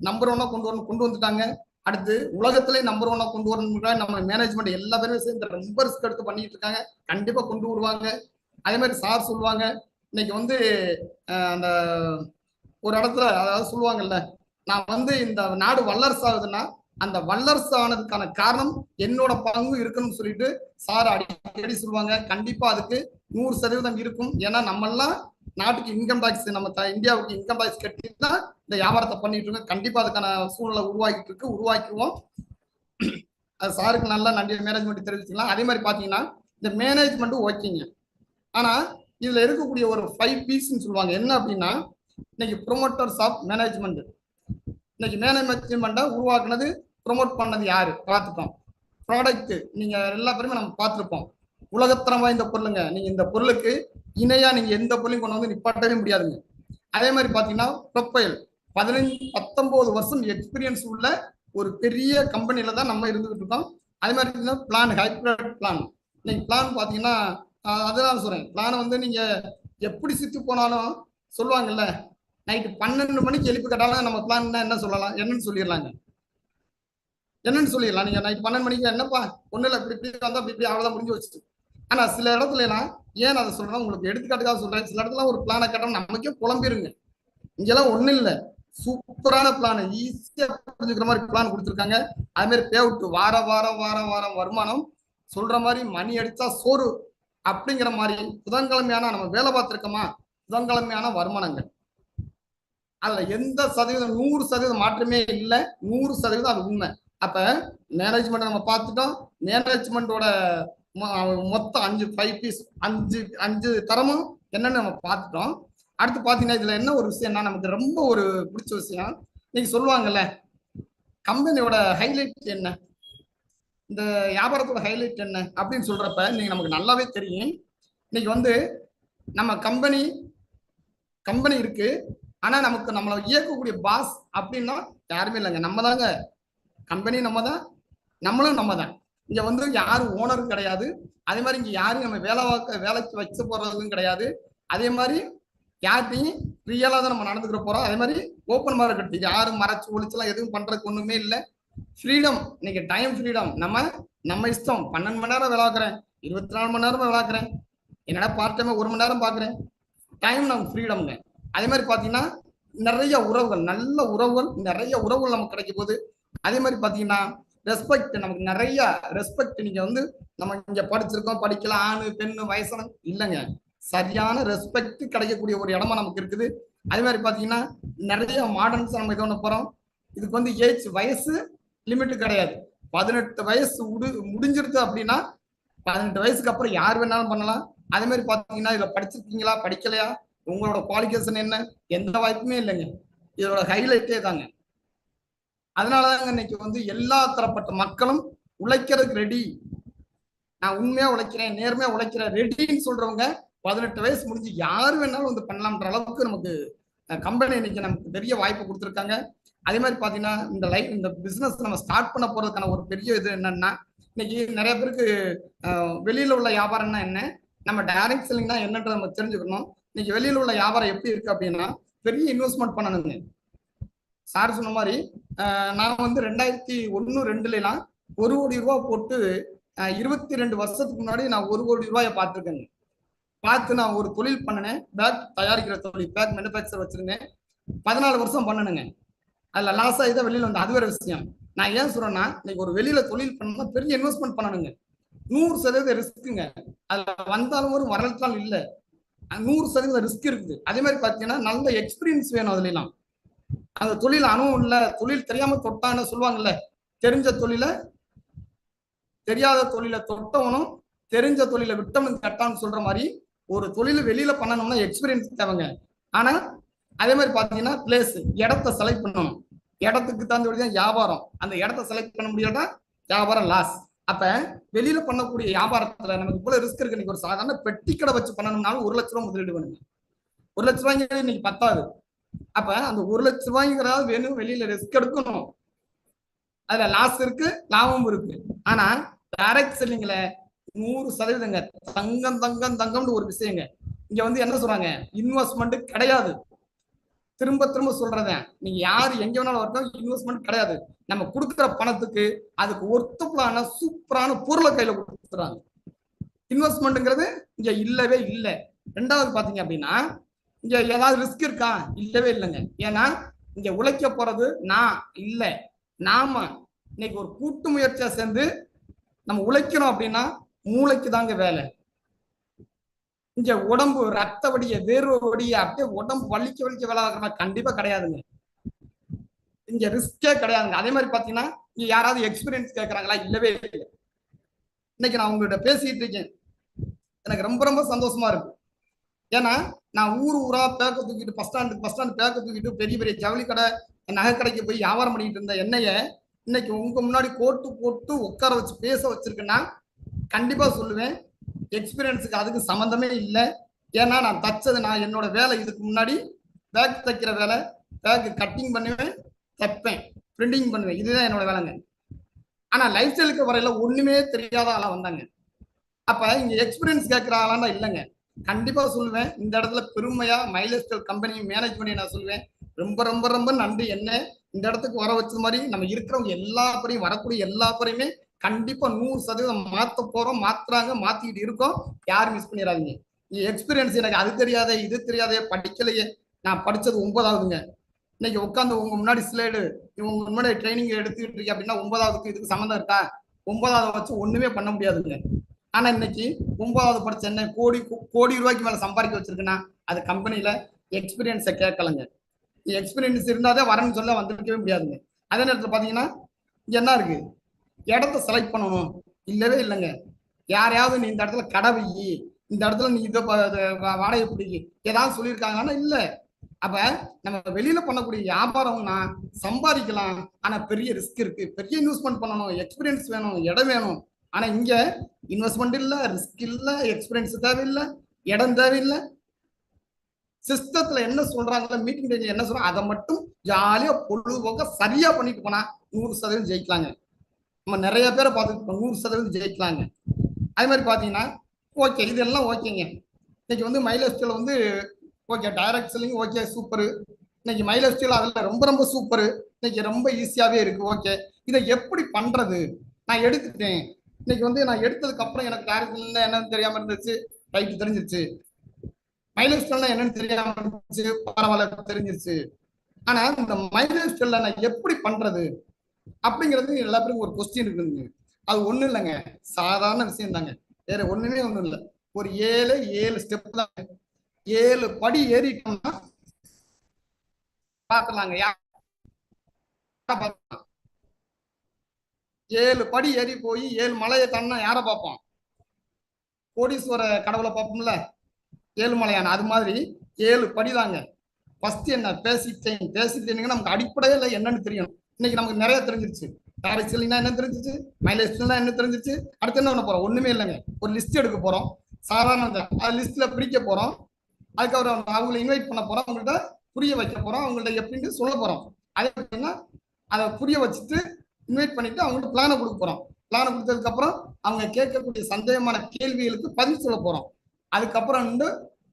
Speaker 2: நம்பர் 1 கொண்டு வந்துட்டாங்க. அடுத்து உலகத்திலே நம்பர் 1 கொண்டு வரணும். நம்ம மேனேஜ்மெண்ட் எல்லா பேருமே சேர்ந்து ரொம்ப ரிஸ்க் எடுத்து பண்ணிட்டு இருக்காங்க. கண்டிப்பா கொண்டு வருவாங்க. அதே மாதிரி சார் சொல்லுவாங்க, இன்னைக்கு வந்து அந்த ஒரு இடத்துல அதாவது சொல்லுவாங்கல்ல, நான் வந்து இந்த நாடு வல்லரசு ஆகுதுன்னா அந்த வல்லரசு ஆனதுக்கான காரணம் என்னோட பங்கு இருக்குன்னு சொல்லிட்டு சார் அடிக்கடி சொல்லுவாங்க. கண்டிப்பா அதுக்கு 100% இருக்கும். ஏன்னா நம்ம எல்லாம் நாட்டுக்கு இன்கம் டாக்ஸ், நம்ம இந்தியாவுக்கு இன்கம் டாக்ஸ் கட்டி தான் இந்த வியாபாரத்தை பண்ணிட்டு இருக்கோம். கண்டிப்பா அதுக்கான சூழ்நிலை உருவாக்கிக்குவோம். அது சாருக்கு நல்லா நன்றி மேனேஜ்மெண்ட் தெரிவிச்சுக்கலாம். அதே மாதிரி பாத்தீங்கன்னா இந்த மேனேஜ்மெண்ட் ஓகேங்க, ஆனா இதுல இருக்கக்கூடிய ஒரு 5 பீஸ்ன்னு சொல்லுவாங்க. என்ன அப்படின்னா இன்னைக்கு ப்ரொமோட்டர்ஸ் ஆஃப் மேனேஜ்மெண்ட். இன்னைக்கு மேனேஜ்மெண்ட்டை உருவாக்குனது ப்ரொமோட் பண்ணது யாரு பார்த்துட்டோம். ப்ராடக்ட் நீங்க எல்லா பேருமே நம்ம பார்த்துருப்போம். உலகத்தரம் வாய்ந்த பொருளுங்க, நீங்க இந்த பொருளுக்கு இணையா நீங்க எந்த பொருளையும் கொண்டு வந்து நிப்பாட்டவே முடியாதுங்க. அதே மாதிரி பாத்தீங்கன்னா ப்ரொஃபைல் 19 வருஷம் எக்ஸ்பீரியன்ஸ் உள்ள ஒரு பெரிய கம்பெனில தான் நம்ம இருந்துகிட்டு இருக்கோம். அதே மாதிரி பிளான், ஹைப்ரிட் பிளான். இன்னைக்கு பிளான் பாத்தீங்கன்னா அதுதான் சொல்றேன், பிளான் வந்து நீங்க எப்படி சுத்தி போனாலும் சொல்லுவாங்கல்ல, நைட்டு 12 மணிக்கு எழுப்பி கேட்டாலும் நம்ம பிளான் என்ன சொல்லலாம், என்னன்னு சொல்லிடலாம். நீங்க நைட் 12 மணிக்கு என்னப்பா ஒண்ணு இல்லை, இப்படி வந்தா இப்படி அவ்வளவுதான் முடிஞ்சு வச்சுட்டு. ஆனா சில இடத்துல எல்லாம் ஏன் அதை சொல்றேன்னா உங்களுக்கு எடுத்துக்காட்டுக்காக சொல்றேன். சில இடத்துல ஒரு பிளானை கேட்டோம் நமக்கே குழம்பிருங்க. இங்கெல்லாம் ஒண்ணு இல்லை, சூப்பரான பிளான், ஈஸியா புரிஞ்சுக்கிற மாதிரி பிளான் கொடுத்துருக்காங்க. அது மாதிரி பே அவுட் வாரம் வருமானம் சொல்ற மாதிரி மணி அடிச்சா சோறு அப்படிங்கிற மாதிரி புதன்கிழமையான நம்ம வேலை பார்த்திருக்கோமா, புதன்கிழமையான வருமானங்கள் அதுல எந்த சதவீதம் 100% மாற்றமே இல்லை, 100% அது உண்மை. அப்ப மேனேஜ்மெண்ட் நம்ம பார்த்துட்டோம். மேனேஜ்மெண்டோட மொத்தம் 5 பீஸ் 5 தரமும் என்னன்னு நம்ம பார்த்துட்டோம். அடுத்து பாத்தீங்கன்னா இதுல என்ன ஒரு விஷயம்னா நமக்கு ரொம்ப ஒரு பிடிச்ச விஷயம், நீங்க சொல்லுவாங்கல்ல கம்பெனியோட ஹைலைட் என்ன, இந்த வியாபாரத்தோட ஹைலைட் என்ன அப்படின்னு சொல்றப்ப இன்னைக்கு நமக்கு நல்லாவே தெரியும். இன்னைக்கு வந்து நம்ம கம்பெனி இருக்கு, ஆனா நமக்கு நம்மளை இயக்கக்கூடிய பாஸ் அப்படின்னா யாருமே இல்லைங்க. நம்ம தாங்க கம்பெனி, நம்ம தான், நம்மளும் நம்ம தான். இங்க வந்து யாரும் ஓனரும் கிடையாது. அதே மாதிரி இங்க யாரும் நம்ம வேலைக்கு வச்சு போறதும் கிடையாது. அதே மாதிரி யார்கிட்டையும் ரியலா தான் நம்ம நடந்துக்கிற போறோம். அதே மாதிரி ஓப்பன் மார்க்கெட், யாரும் மறைச்சு ஒழிச்சுலாம் எதுவும் பண்றதுக்கு ஒண்ணுமே இல்லை. ஃப்ரீடம், இன்னைக்கு டைம் ஃப்ரீடம். நம்ம இஷ்டம். 12 மணி நேரம் வேலை பார்க்குறேன், 24 மணி நேரம் வேலை பார்க்குறேன், என்னடா பார்ட் டைம் 1 மணி நேரம் பார்க்குறேன். டைம் நம்ம ஃப்ரீடம்ங்க. அதே மாதிரி பார்த்தீங்கன்னா நிறைய உறவுகள், நல்ல உறவுகள், நிறைய உறவுகள் நமக்கு கிடைக்கும் போது. அதே மாதிரி பார்த்தீங்கன்னா ரெஸ்பெக்ட், நமக்கு நிறைய ரெஸ்பெக்ட். நீங்க வந்து நம்ம இங்க படிச்சிருக்கோம், படிக்கலாம், ஆணு பெண்ணு வயசான இல்லைங்க, சரியான ரெஸ்பெக்ட் கிடைக்கக்கூடிய ஒரு இடமா நமக்கு இருக்குது. அதே மாதிரி பார்த்தீங்கன்னா நிறைய மாடர்ன்ஸ் நம்ம இது ஒன்று போகிறோம். இதுக்கு வந்து வயசு லிமிட் கிடையாது. 18 வயசு முடிஞ்சிருச்சு அப்படின்னா 18 வயசுக்கு அப்புறம் யார் வேணாலும் பண்ணலாம். அதே மாதிரி பார்த்தீங்கன்னா இதில் படிச்சிருக்கீங்களா படிக்கலையா, உங்களோட குவாலிஃபிகேஷன் என்ன, எந்த வாய்ப்புமே இல்லைங்க. இதோட ஹைலைட்டே தாங்க. அதனாலதாங்க இன்னைக்கு வந்து எல்லா தரப்பட்ட மக்களும் உழைக்கிறதுக்கு ரெடி. நான் உண்மையா உழைக்கிறேன், நேர்மையா உழைக்கிறேன், ரெடின்னு சொல்றவங்க 18 வயசு முடிஞ்சு யாரு வேணாலும் வந்து பண்ணலாம்ன்ற அளவுக்கு நமக்கு கம்பெனி இன்னைக்கு நமக்கு பெரிய வாய்ப்பு கொடுத்துருக்காங்க. அதே மாதிரி பாத்தீங்கன்னா இந்த பிசினஸ் நம்ம ஸ்டார்ட் பண்ண போறதுக்கான ஒரு பெரிய இது என்னன்னா, இன்னைக்கு நிறைய பேருக்கு வெளியில உள்ள வியாபாரம்னா என்ன, நம்ம டைரக்ட் செல்லிங்னா என்னன்றதை நம்ம தெரிஞ்சுக்கணும். இன்னைக்கு வெளியில உள்ள வியாபாரம் எப்படி இருக்கு அப்படின்னா, பெரிய இன்வெஸ்ட்மெண்ட் பண்ணணுங்க. சார் சொன்ன மாதிரி நான் வந்து 2001-2 1 கோடி ரூபாய் போட்டு 22 வருஷத்துக்கு முன்னாடி நான் 1 கோடி ரூபாயை பார்த்துருக்கேங்க. பார்த்து நான் ஒரு தொழில் பண்ணினேன், பேக் தயாரிக்கிற தொழில், பேக் மேனுஃபேக்சர் வச்சிருந்தேன். 14 வருஷம் பண்ணணுங்க. அதுல லாஸ் ஆகி தான் வெளியில வந்து, அது வேற விஷயம். நான் ஏன் சொல்றேன்னா, இன்னைக்கு ஒரு வெளியில தொழில் பண்ணா பெரிய இன்வெஸ்ட்மெண்ட் பண்ணணுங்க. 100% ரிஸ்க்குங்க. அதுல வந்தாலும் ஒரு வரலாற்றால் இல்லை, 100% ரிஸ்க் இருக்குது. அதே மாதிரி பாத்தீங்கன்னா நல்ல எக்ஸ்பீரியன்ஸ் வேணும். அதுல எல்லாம் அந்த தொழில் அனுபவம் இல்ல, தொழில் தெரியாம தொட்டான்னு சொல்லுவாங்கல்ல, தெரிஞ்ச தொழில தெரியாத தொழில தொட்டவனும் தெரிஞ்ச தொழில விட்டவனும் கட்டான்னு சொல்ற மாதிரி, ஒரு தொழில வெளியில பண்ணணும்னா எக்ஸ்பீரியன்ஸ் தேவைங்க. ஆனா அதே மாதிரி பாத்தீங்கன்னா பிளேஸ், இடத்த செலக்ட் பண்ணணும். இடத்துக்கு தகுந்த வியாபாரம், அந்த இடத்த செலக்ட் பண்ண முடியாட்டா வியாபாரம் லாஸ். அப்ப வெளியில பண்ணக்கூடிய வியாபாரத்துல நமக்கு இவ்வளவு ரிஸ்க் இருக்கு. இன்னைக்கு ஒரு சாதாரண பெட்டி கடை வச்சு பண்ணணும்னாலும் 1 லட்ச ரூபாய் முதலீடு பண்ணுங்க. 1 லட்ச ரூபாய்க்கு இன்னைக்கு பத்தாது. அப்ப அந்த 1 லட்ச ரூபாய்ங்கிறதாவது வேணும், வெளியில ரிஸ்க் எடுக்கணும். அதுல லாஸ் இருக்கு, லாபமும் இருக்கு. ஆனா டைரக்ட் செல்லிங்ல 100% தங்கம் தங்கம் தங்கம்னு ஒரு விஷயங்க. இங்க வந்து என்ன சொல்றாங்க, இன்வெஸ்ட்மெண்ட் கிடையாது. திரும்ப திரும்ப சொல்றேன், நீங்க யாரு எங்க வேணாலும் வரட்டும், இன்வெஸ்ட்மெண்ட் கிடையாது. நம்ம கொடுக்குற பணத்துக்கு அதுக்கு ஒர்த்தபுளான சூப்பரான பொருளை கையில கொடுத்துறாங்க. இன்வெஸ்ட்மெண்ட்ங்கிறது இங்க இல்லவே இல்லை. ரெண்டாவது பாத்தீங்க அப்படின்னா, இங்க ஏதாவது ரிஸ்க் இருக்கா, இல்லவே இல்லைங்க. ஏன்னா இங்க உழைக்க போறது நான் இல்ல, நாம இன்னைக்கு ஒரு கூட்டு முயற்சியா சேர்ந்து நம்ம உழைக்கிறோம் அப்படின்னா மூளைக்கு தாங்க வேலை. இங்க உடம்பு ரத்த வடிய, வேர்வை வடிய, அப்படியே உடம்பு வலிக்க வேலை ஆகுறா கண்டிப்பா கிடையாதுங்க. இங்க ரிஸ்கே கிடையாதுங்க. அதே மாதிரி பாத்தீங்கன்னா இங்க யாராவது எக்ஸ்பீரியன்ஸ் கேட்கறாங்களா, இல்லவே இல்லை. இன்னைக்கு நான் உங்ககிட்ட பேசிட்டு இருக்கேன், எனக்கு ரொம்ப ரொம்ப சந்தோஷமா இருக்கு. ஏன்னா நான் ஊரா பேக்க தூக்கிட்டு பஸ் ஸ்டாண்டு பேக்க தூக்கிட்டு பெரிய பெரிய ஜவுளி கடை, நகை கடைக்கு போய் வியாபாரம் பண்ணிட்டு இருந்த என்னைய இன்னைக்கு உங்க முன்னாடி கோட்டு போட்டு உட்கார வச்சு பேச வச்சிருக்கேன்னா கண்டிப்பா சொல்லுவேன், எக்ஸ்பீரியன்ஸுக்கு அதுக்கு சம்மந்தமே இல்லை. ஏன்னா நான் தச்சது, நான் என்னோட வேலை இதுக்கு முன்னாடி பேக் தைக்கிற வேலை, பேக் கட்டிங் பண்ணுவேன், தைப்பேன், பிரிண்டிங் பண்ணுவேன், இதுதான் என்னோட வேலைங்க. ஆனா லைஃப் ஸ்டைலுக்கு வரையில ஒண்ணுமே தெரியாத ஆளா வந்தாங்க. அப்ப இங்க எக்ஸ்பீரியன்ஸ் கேட்கிற ஆளாண்டா இல்லைங்க. கண்டிப்பா சொல்லுவேன், இந்த இடத்துல பெருமையா மைலேஸ்டல் கம்பெனி மேனேஜ்மெண்ட் நான் சொல்லுவேன், ரொம்ப ரொம்ப ரொம்ப நன்றி. என்ன இந்த இடத்துக்கு வர வச்சது மாதிரி நம்ம இருக்கிறவங்க எல்லா பேரையும், வரக்கூடிய எல்லா பேரையுமே கண்டிப்பா 100% மாத்த போறோம், மாத்துறாங்க, மாத்திக்கிட்டு இருக்கோம். யாரும் மிஸ் பண்ணிடாதீங்க. எக்ஸ்பீரியன்ஸ் எனக்கு அது தெரியாதே, இது தெரியாதே, படிக்கலையே. நான் படிச்சது 9வதுங்க. இன்னைக்கு உட்காந்து உங்க முன்னாடி ஸ்லைடு, உங்க முன்னாடி ட்ரைனிங் எடுத்துக்கிட்டு இருக்கேன் அப்படின்னா 9வதுக்கு இதுக்கு சம்மந்தம் இருக்கா? 9வதை வச்சு ஒண்ணுமே பண்ண முடியாதுங்க. ஆனா இன்னைக்கு 9வது படிச்ச என்ன கோடி ரூபாய்க்கு மேல சம்பாதிக்க வச்சிருக்குன்னா அது கம்பெனில எக்ஸ்பீரியன்ஸை கேட்கலங்க. எக்ஸ்பீரியன்ஸ் இருந்தாதே வரேன்னு சொல்ல வந்திருக்கவே முடியாதுங்க. அதே நேரத்தில் பாத்தீங்கன்னா என்ன இருக்கு, இடத்த செலக்ட் பண்ணணும், இல்லவே இல்லைங்க. யாரையாவது நீ இந்த இடத்துல கடை வை, இந்த இடத்துல நீ இதை வாடகை பிடிக்கி ஏதாவது சொல்லியிருக்காங்கன்னா இல்லை. அப்ப நம்ம வெளியில பண்ணக்கூடிய வியாபாரம்னா சம்பாதிக்கலாம், ஆனா பெரிய ரிஸ்க் இருக்கு, பெரிய இன்வெஸ்ட்மெண்ட் பண்ணணும், எக்ஸ்பீரியன்ஸ் வேணும், இடம் வேணும். ஆனா இங்க இன்வெஸ்ட்மெண்ட் இல்ல, ரிஸ்க் இல்ல, எக்ஸ்பீரியன்ஸ் தேவையில்லை, இடம் தேவையில்லை. சிஸ்டத்துல என்ன சொல்றாங்களோ, மீட்டிங் டேல என்ன சொல்றாங்க அதை மட்டும் ஜாலியா பொழுதுபோக்க சரியா பண்ணிட்டு போனா 100% ஜெயிக்கலாங்க. நம்ம நிறைய பேரை பார்த்துட்டு 100% ஜெயிக்கலாங்க. அதே மாதிரி பாத்தீங்கன்னா ஓகே, இதெல்லாம் ஓகேங்க. இன்னைக்கு வந்து மைலேஜ் ஸ்டைல் வந்து okay, direct selling okay, super. இன்னைக்கு மைலேஜ் ஸ்டைல் அதில் ரொம்ப ரொம்ப சூப்பர். இன்னைக்கு ரொம்ப ஈஸியாவே இருக்கு. ஓகே, இதை எப்படி பண்றது? நான் எடுத்துட்டேன். இன்னைக்கு வந்து நான் எடுத்ததுக்கு அப்புறம் எனக்கு டைரக்ட் என்னன்னு தெரியாம இருந்துச்சு, ரைட் தெரிஞ்சிருச்சு. மைலேஜ் ஸ்டைல் என்னன்னு தெரியாம இருந்துச்சு, பரவாயில்ல தெரிஞ்சிருச்சு. ஆனா இந்த மைலேஜ் ஸ்டைல் நான் எப்படி பண்றது அப்படிங்கிறது எல்லா பேருக்கும் ஒரு கொஸ்டின் இருக்குங்க. அது ஒண்ணும் இல்லைங்க, சாதாரண விஷயம் தாங்க, வேற ஒண்ணுமே ஒண்ணும் இல்லை. ஒரு 7 ஸ்டெப் தான், 7 படி ஏறிட்டோம்னா பார்க்கலாங்க. 7 படி ஏறி போய் 7 மலையை தாண்டினா யாரை பார்ப்போம்? கோடீஸ்வர கடவுளை பார்ப்போம்ல, 7 மலையான. அது மாதிரி 7 படி தாங்க. ஃபர்ஸ்ட் என்ன? பேசிட்டேன் நமக்கு அடிப்படையில என்னன்னு தெரியணும். இன்னைக்கு நமக்கு நிறைய தெரிஞ்சிருச்சு. டைரக்ட் செல்லிங்னா என்ன தெரிஞ்சிச்சு, மைலேஜ் என்ன தெரிஞ்சிச்சு. அடுத்து என்ன பண்ண போறோம்? ஒண்ணுமே இல்லைங்க, ஒரு லிஸ்ட் எடுக்க போறோம். சாதாரண லிஸ்ட்ல பிடிக்க போறோம். அதுக்கப்புறம் அவங்களை இன்வைட் பண்ண போறோம், அவங்கள்ட்ட புரிய வைக்க போறோம், அவங்கள்ட்ட எப்படின்னு சொல்ல போறோம். அதே பார்த்தீங்கன்னா அதை புரிய வச்சுட்டு இன்வைட் பண்ணிட்டு அவங்கள்ட்ட பிளானை கொடுக்க போறோம். பிளானை கொடுத்ததுக்கு அப்புறம் அவங்க கேட்கக்கூடிய சந்தேகமான கேள்விகளுக்கு பதில் சொல்ல போறோம். அதுக்கப்புறம்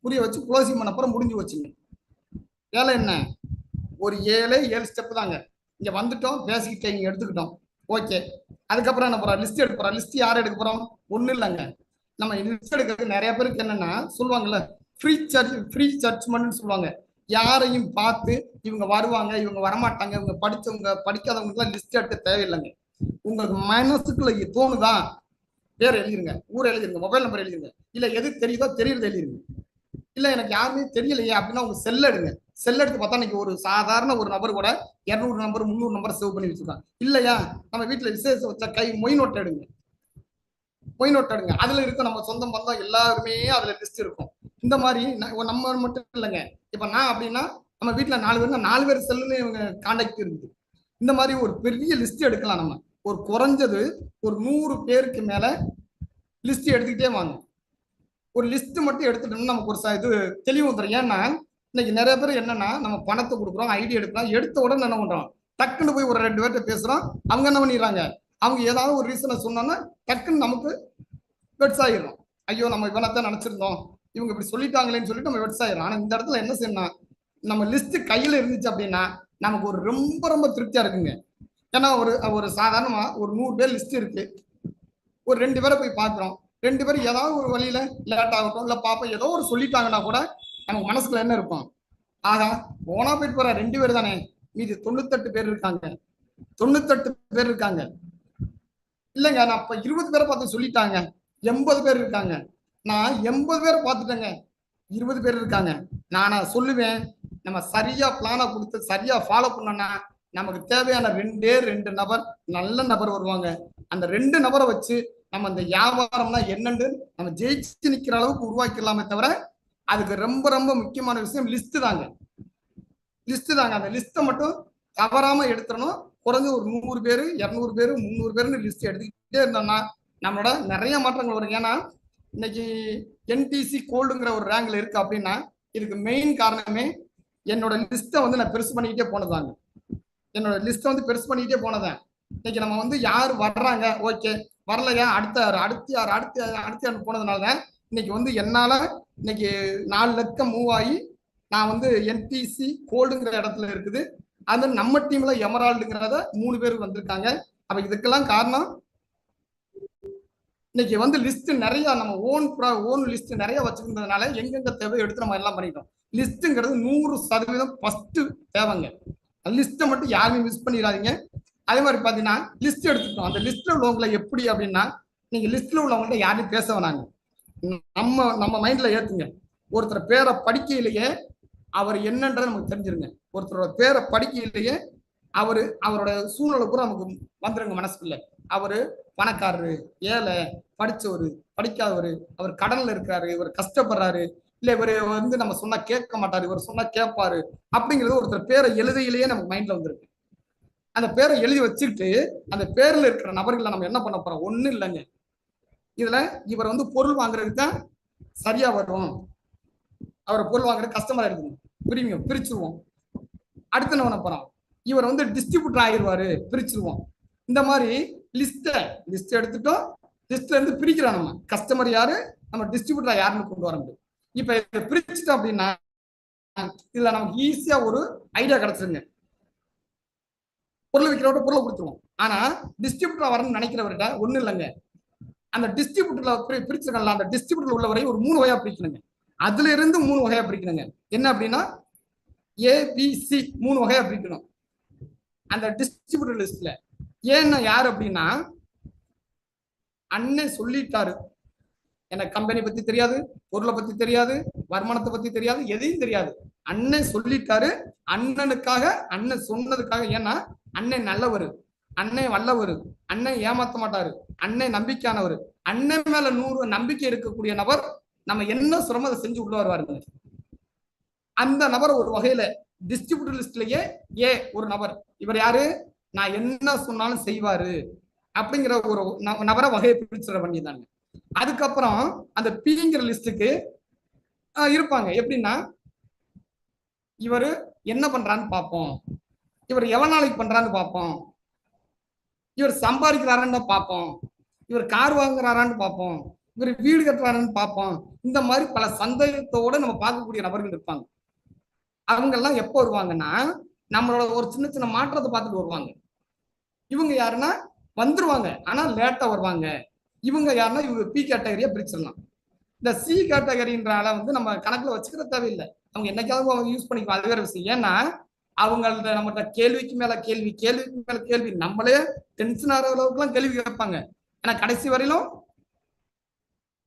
Speaker 2: புரிய வச்சு க்ளோசிங் பண்ண போறோம். முடிஞ்சு வச்சுங்க. வேலை என்ன? ஒரு 7 ஸ்டெப் தாங்க. இங்க வந்துட்டோம், பேசிக் ட்ரைனிங் எடுத்துக்கிட்டோம். ஓகே, அதுக்கப்புறம் என்ன போறோம்? லிஸ்ட் எடுக்க போறோம். லிஸ்ட் யார் எடுக்க போறோம்? ஒண்ணும் இல்லைங்க, நம்ம லிஸ்ட் எடுக்கிறது நிறைய பேருக்கு என்னன்னா சொல்லுவாங்கல்ல, ஃப்ரீ ஜட்ஜ்மெண்ட் சொல்லுவாங்க. யாரையும் பார்த்து இவங்க வருவாங்க, இவங்க வரமாட்டாங்க, இவங்க படிச்சவங்க படிக்காதவங்க எல்லாம் லிஸ்ட் எடுக்க தேவையில்லைங்க. உங்களுக்கு மனசுக்குள்ள தோணுதா, பேர் எழுதிருங்க, ஊர் எழுதிருங்க, மொபைல் நம்பர் எழுதிருங்க, இல்ல எது தெரியுதோ தெரியுது எழுதிருங்க. இல்ல எனக்கு யாருமே தெரியலையே அப்படின்னா உங்க செல் எடுங்க. செல் எடுத்து பார்த்தா இன்னைக்கு ஒரு சாதாரண ஒரு நபர் கூட 200 நம்பர் 300 நம்பர் சேவ் பண்ணி வச்சிருக்காங்க. இல்லையா, நம்ம வீட்டுல விசேஷம் வச்ச கை மொய் நோட் எடுங்க. அதுல இருக்க நம்ம சொந்தம் பந்தம் எல்லாருமே அதுல லிஸ்ட் இருக்கும். இந்த மாதிரி நம்ம மட்டும் இல்லைங்க. இப்ப நான் அப்படின்னா நம்ம வீட்டுல 4 பேர், 4 பேர் செல்லுன்னு இவங்க கான்டாக்ட் இருக்குது. இந்த மாதிரி ஒரு பெரிய லிஸ்ட் எடுக்கலாம். நம்ம ஒரு குறைஞ்சது ஒரு 100 பேருக்கு மேல லிஸ்ட் எடுத்துக்கிட்டே வாங்க. ஒரு லிஸ்ட் மட்டும் எடுத்துட்டோம்னா நமக்கு ஒரு இது தெளிவு வந்துடும். ஏன்னா இன்னைக்கு நிறைய பேர் என்னன்னா, நம்ம பணத்தை கொடுக்குறோம், ஐடியா எடுக்கலாம், எடுத்த உடனே என்ன பண்றோம், டக்குன்னு போய் ஒரு 2 பேர்கிட்ட பேசுறோம். அவங்க என்ன பண்ணிடுறாங்க, அவங்க ஏதாவது ஒரு ரீசனை சொன்னோன்னா டக்குன்னு நமக்கு வெட்ஸ் ஆயிடும். ஐயோ, நம்ம இவனைத்தான் நினைச்சிருந்தோம், இவங்க இப்படி சொல்லிட்டாங்களேன்னு சொல்லிட்டு நம்ம வெட்ஸ் ஆயிடும். ஆனா இந்த இடத்துல என்ன செய்யணும், நம்ம லிஸ்ட் கையில இருந்துச்சு அப்படின்னா நமக்கு ஒரு ரொம்ப ரொம்ப திருப்தியா இருக்குங்க. ஏன்னா ஒரு சாதாரணமா ஒரு 100 பேர் லிஸ்ட் இருக்கு, ஒரு 2 பேரை போய் பார்க்குறோம். 2 பேரும் ஏதாவது ஒரு வழியில லேட் ஆகட்டும், இல்ல பாப்பா ஏதோ ஒரு சொல்லிட்டாங்கன்னா கூட நமக்கு மனசுக்குள்ள என்ன இருக்கும், ஆகா போனா போயிட்டு போற 2 பேர் தானே, மீதி 98 பேர் இருக்காங்க. 98 பேர் இருக்காங்க. இல்லைங்க, நான் இப்ப 20 பேரை பார்த்து சொல்லிட்டாங்க, 80 பேர் இருக்காங்க. நான் 80 பேரை பார்த்துட்டேங்க, 20 பேர் இருக்காங்க. நானா சொல்லுவேன், நம்ம சரியா பிளானை கொடுத்து சரியா ஃபாலோ பண்ணோம்னா நமக்கு தேவையான 2 நபர் நல்ல நபர் வருவாங்க. அந்த 2 நபரை வச்சு நம்ம அந்த வியாபாரம்னா என்னன்னு நம்ம ஜெயிச்சு நிக்கிற அளவுக்கு உருவாக்கிடலாமே தவிர, அதுக்கு ரொம்ப ரொம்ப முக்கியமான விஷயம் லிஸ்ட் தாங்க. அந்த லிஸ்ட்டை மட்டும் தவறாம எடுத்துடணும். குறைஞ்ச ஒரு 100 பேர் 200 பேர் 300 பேர்னு லிஸ்ட் எடுத்துக்கிட்டே இருந்தோம்னா நம்மளோட நிறைய மாற்றங்கள் வரும். ஏன்னா இன்னைக்கு என்டிசி கோல்டுங்கிற ஒரு ரேங்க்ல இருக்கு அப்படின்னா இதுக்கு மெயின் காரணமே என்னோட லிஸ்ட்டை வந்து நான் பெருசு பண்ணிக்கிட்டே போனதாங்க. என்னோட லிஸ்ட்டை வந்து பெருசு பண்ணிக்கிட்டே போனதான். இன்னைக்கு நம்ம வந்து யார் வர்றாங்க, ஓகே, வரலையா, அடுத்த போனதுனால தான் இன்னைக்கு வந்து என்னால இன்னைக்கு 4 லட்சம் மூவ் ஆகி நான் வந்து என்டிசி கோல்டுங்கிற இடத்துல இருக்குது. அது நம்ம டீம்ல எமரால்டுங்கிறத 3 பேர் வந்திருக்காங்க. அப்ப இதுக்கெல்லாம் காரணம் இன்னைக்கு வந்து லிஸ்ட் நிறைய நம்ம ஓன் லிஸ்ட் நிறைய வச்சிருந்ததுனால எங்கெங்க தேவை எடுத்து நம்ம எல்லாம் பண்ணிட்டோம். லிஸ்ட்ங்கிறது 100% ஃபர்ஸ்ட் தேவைங்க. லிஸ்ட்டை மட்டும் யாருமே மிஸ் பண்ணிடாதீங்க. அதே மாதிரி பாத்தீங்கன்னா லிஸ்ட் எடுத்துட்டோம், அந்த லிஸ்ட்ல உள்ளவங்களை எப்படி அப்படின்னா, நீங்க லிஸ்ட்ல உள்ளவங்கள்ட்ட யாரும் பேச வேணாங்க, நம்ம மைண்ட்ல ஏத்துங்க. ஒருத்தர் பேரை படிக்கையிலேயே அவர் என்னன்றது நமக்கு தெரிஞ்சிருங்க. ஒருத்தரோட பேரை படிக்கையிலேயே அவரோட சூழ்நிலை கூட நமக்கு வந்துருங்க மனசுக்குள்ள. அவரு பணக்காரரு, ஏழை, படிச்சவரு, படிக்காதவரு, அவர் கடன்ல இருக்கிறாரு, இவர் கஷ்டப்படுறாரு, இல்ல இவர் வந்து நம்ம சொன்னா கேட்க மாட்டாரு, இவர் சொன்னா கேட்பாரு அப்படிங்கிறது ஒருத்தர் பேரை எழுதையிலேயே நமக்கு மைண்ட்ல வந்துருக்கு. அந்த பேரை எழுதி வச்சுக்கிட்டு அந்த பேர்ல இருக்கிற நபர்களை நம்ம என்ன பண்ண போறோம்? ஒண்ணும் இல்லைங்க. இதுல இவர் வந்து பொருள் வாங்குறதுக்கு தான் சரியா வரும், அவர் பொருள் வாங்குற கஸ்டமர் எடுக்கணும், பிரிச்சிருவோம். அடுத்து என்ன பண்ண போறோம்? இவர் வந்து டிஸ்ட்ரிபியூட்டர் ஆகிடுவாரு, பிரிச்சிருவோம். இந்த மாதிரி லிஸ்ட் எடுத்துட்டோம். லிஸ்ட்ல இருந்து பிரிக்கிறோம். நம்ம கஸ்டமர் யாரு, நம்ம டிஸ்ட்ரிபியூட்டர் யாருன்னு கொண்டு வர முடியும். இப்ப இதை பிரிச்சுட்டோம் அப்படின்னா இதுல நமக்கு ஈஸியா ஒரு ஐடியா கிடைச்சிருங்க. பொருள் விற்கிறவர்கிட்ட பொருளை கொடுத்துருவோம். ஆனா டிஸ்ட்ரிபியூட்டர் வரணும்னு நினைக்கிறவர்கிட்ட ஒண்ணு இல்லைங்க. அந்த டிஸ்ட்ரிபியூட்டர்ல பிரிச்சிருக்கல, அந்த டிஸ்ட்ரிபியூட்டர் உள்ளவரை ஒரு 3 வகையா பிரிக்கணுங்க. அதுல இருந்து 3 வகையா பிரிக்கணுங்க. என்ன அப்படின்னா ஏபிசி 3 வகையா பிரிக்கணும் அந்த டிஸ்ட்ரிபியூட்டர் லிஸ்ட்ல. ஏன்னா யாரு அப்படின்னா, அண்ணன் சொல்லிட்டாரு, எனக்கு கம்பெனி பத்தி தெரியாது, பொருளை பத்தி தெரியாது, வருமானத்தை பத்தி தெரியாது, எதையும் தெரியாது. அண்ணன் சொல்லிட்டாரு, அண்ணனுக்காக, அண்ணன் சொன்னதுக்காக. ஏன்னா அண்ணன் நல்லவர், அண்ணன் வல்லவர், அண்ணன் ஏமாத்த மாட்டாரு, அண்ணன் நம்பிக்கையானவர், அண்ணன் மேல 100 நம்பிக்கை இருக்கக்கூடிய நபர் நம்ம என்ன சிரமத்தை செஞ்சு உள்ள வருவாருங்க. அந்த நபர் ஒரு வகையில டிஸ்ட்ரிபியூட்டர் லிஸ்ட்லயே ஒரு நபர். இவர் யாரு? நான் என்ன சொன்னாலும் செய்வாரு அப்படிங்கிற ஒரு நபரை வகையை பிரிச்சுட பண்ணியிருந்தாங்க. அதுக்கப்புறம் அந்த பிங்கிற லிஸ்டுக்கு இருப்பாங்க. எப்படின்னா, இவர் என்ன பண்றான்னு பார்ப்போம், இவர் எவ்வளவு நாளைக்கு பண்றான்னு பார்ப்போம், இவர் சம்பாதிக்கிறாரான்னு பார்ப்போம், இவர் கார் வாங்குறாரான்னு பார்ப்போம், இவர் வீடு கட்டுறாருன்னு பார்ப்போம். இந்த மாதிரி பல சந்தேகத்தோட நம்ம பார்க்கக்கூடிய நபர்கள் இருப்பாங்க. அவங்க எல்லாம் எப்போ வருவாங்கன்னா, நம்மளோட ஒரு சின்ன சின்ன மாற்றத்தை பார்த்துட்டு வருவாங்க. இவங்க யாருன்னா வந்துருவாங்க, ஆனா லேட்டா வருவாங்க. இவங்க யாருன்னா இவங்க பி கேட்டகரியா பிரிச்சிடலாம். இந்த சி கேட்டகரின்றால வந்து நம்ம கணக்குல வச்சுக்கிற தேவையில்லை. அவங்க என்னைக்காவது அவங்க யூஸ் பண்ணிக்குவாங்க, அது வேற விஷயம். ஏன்னா அவங்கள்ட்ட நம்மகிட்ட கேள்விக்கு மேல கேள்வி, கேள்விக்கு மேல கேள்வி, நம்மளே டென்ஷன் ஆகிற அளவுக்கு எல்லாம் கேள்வி கேட்பாங்க. ஆனா கடைசி வரையிலும்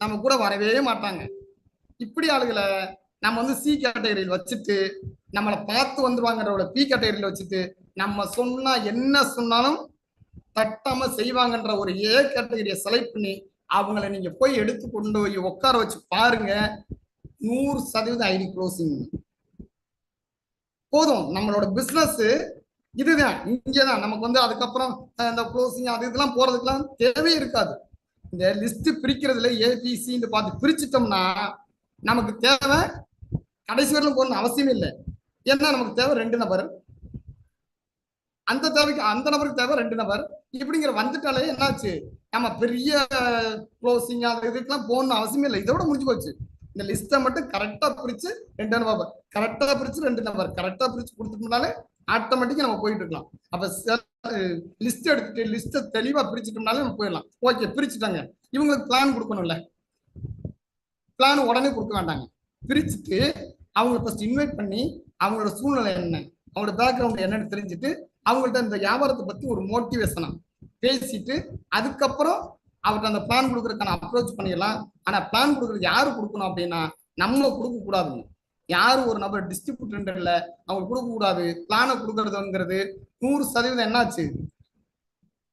Speaker 2: நம்ம கூட வரவே மாட்டாங்க. இப்படி ஆளுகளை நம்ம வந்து சி கேட்டகரியில் வச்சுட்டு, நம்மளை பார்த்து வந்துருவாங்கன்ற பி கேட்டகரியில் வச்சுட்டு, நம்ம சொன்னா என்ன சொன்னாலும் தட்டாம செய்வாங்கன்ற ஒரு ஏ கேட்டகரியை செலக்ட் பண்ணி அவங்கள நீங்க போய் எடுத்து கொண்டு போய் உட்கார வச்சு பாருங்க, 100% ஐடி க்ளோசிங். போதும். நம்மளோட பிசினஸ் இதுதான், இங்கதான். நமக்கு வந்து அதுக்கப்புறம் இந்த க்ளோசிங் அது இதெல்லாம் போறதுக்கெல்லாம் தேவையே இருக்காது. இந்த லிஸ்ட் பிரிக்கிறதுல ஏபிசி பார்த்து பிரிச்சுட்டோம்னா நமக்கு தேவை கடைசி வரலும் போகணும்னு அவசியம் இல்லை. ஏன்னா நமக்கு தேவை 2 நபர், அந்த தேவைக்கு அந்த நபருக்கு தேவை 2 நபர். இப்படிங்கிற வந்துட்டாலே என்னாச்சு, நம்ம பெரிய க்ளோசிங் அது இதுக்கெல்லாம் போகணும்னு அவசியமே இல்லை. இதோட முடிஞ்சு போச்சு. இந்த லிஸ்ட்டை மட்டும் கரெக்டா பிரிச்சு 2 நபர், கரெக்டா பிரிச்சு 2 நபர், கரெக்டா பிரிச்சு கொடுத்துட்டோம்னாலே ஆட்டோமேட்டிக்கா நம்ம போயிட்டு இருக்கலாம். அப்ப லிஸ்ட் எடுத்துட்டு லிஸ்ட்டை தெளிவா பிரிச்சுட்டோம்னாலே நம்ம போயிடலாம். ஓகே, பிரிச்சுட்டாங்க. இவங்களுக்கு பிளான் கொடுக்கணும்ல, பிளான் உடனே கொடுக்க வேண்டாங்க. பிரிச்சுட்டு அவங்களை ஃபர்ஸ்ட் இன்வைட் பண்ணி அவங்களோட சூழ்நிலை என்ன, அவங்களோட பேக்ரவுண்ட் என்னன்னு தெரிஞ்சுட்டு அவங்கள்ட்ட இந்த வியாபாரத்தை பத்தி ஒரு மோட்டிவேஷனா பேசிட்டு அதுக்கப்புறம் அவர்கிட்ட அந்த பிளான் கொடுக்கறதுக்கான அப்ரோச் பண்ணிடலாம். ஆனா பிளான் கொடுக்கறது யாரு கொடுக்கணும் அப்படின்னா நம்ம கொடுக்க கூடாதுங்க. யாரு ஒரு நபர் டிஸ்ட்ரிபியூட்டர் இல்ல அவங்க கொடுக்க கூடாது. பிளானை கொடுக்கறதுங்கிறது 100% என்னாச்சு,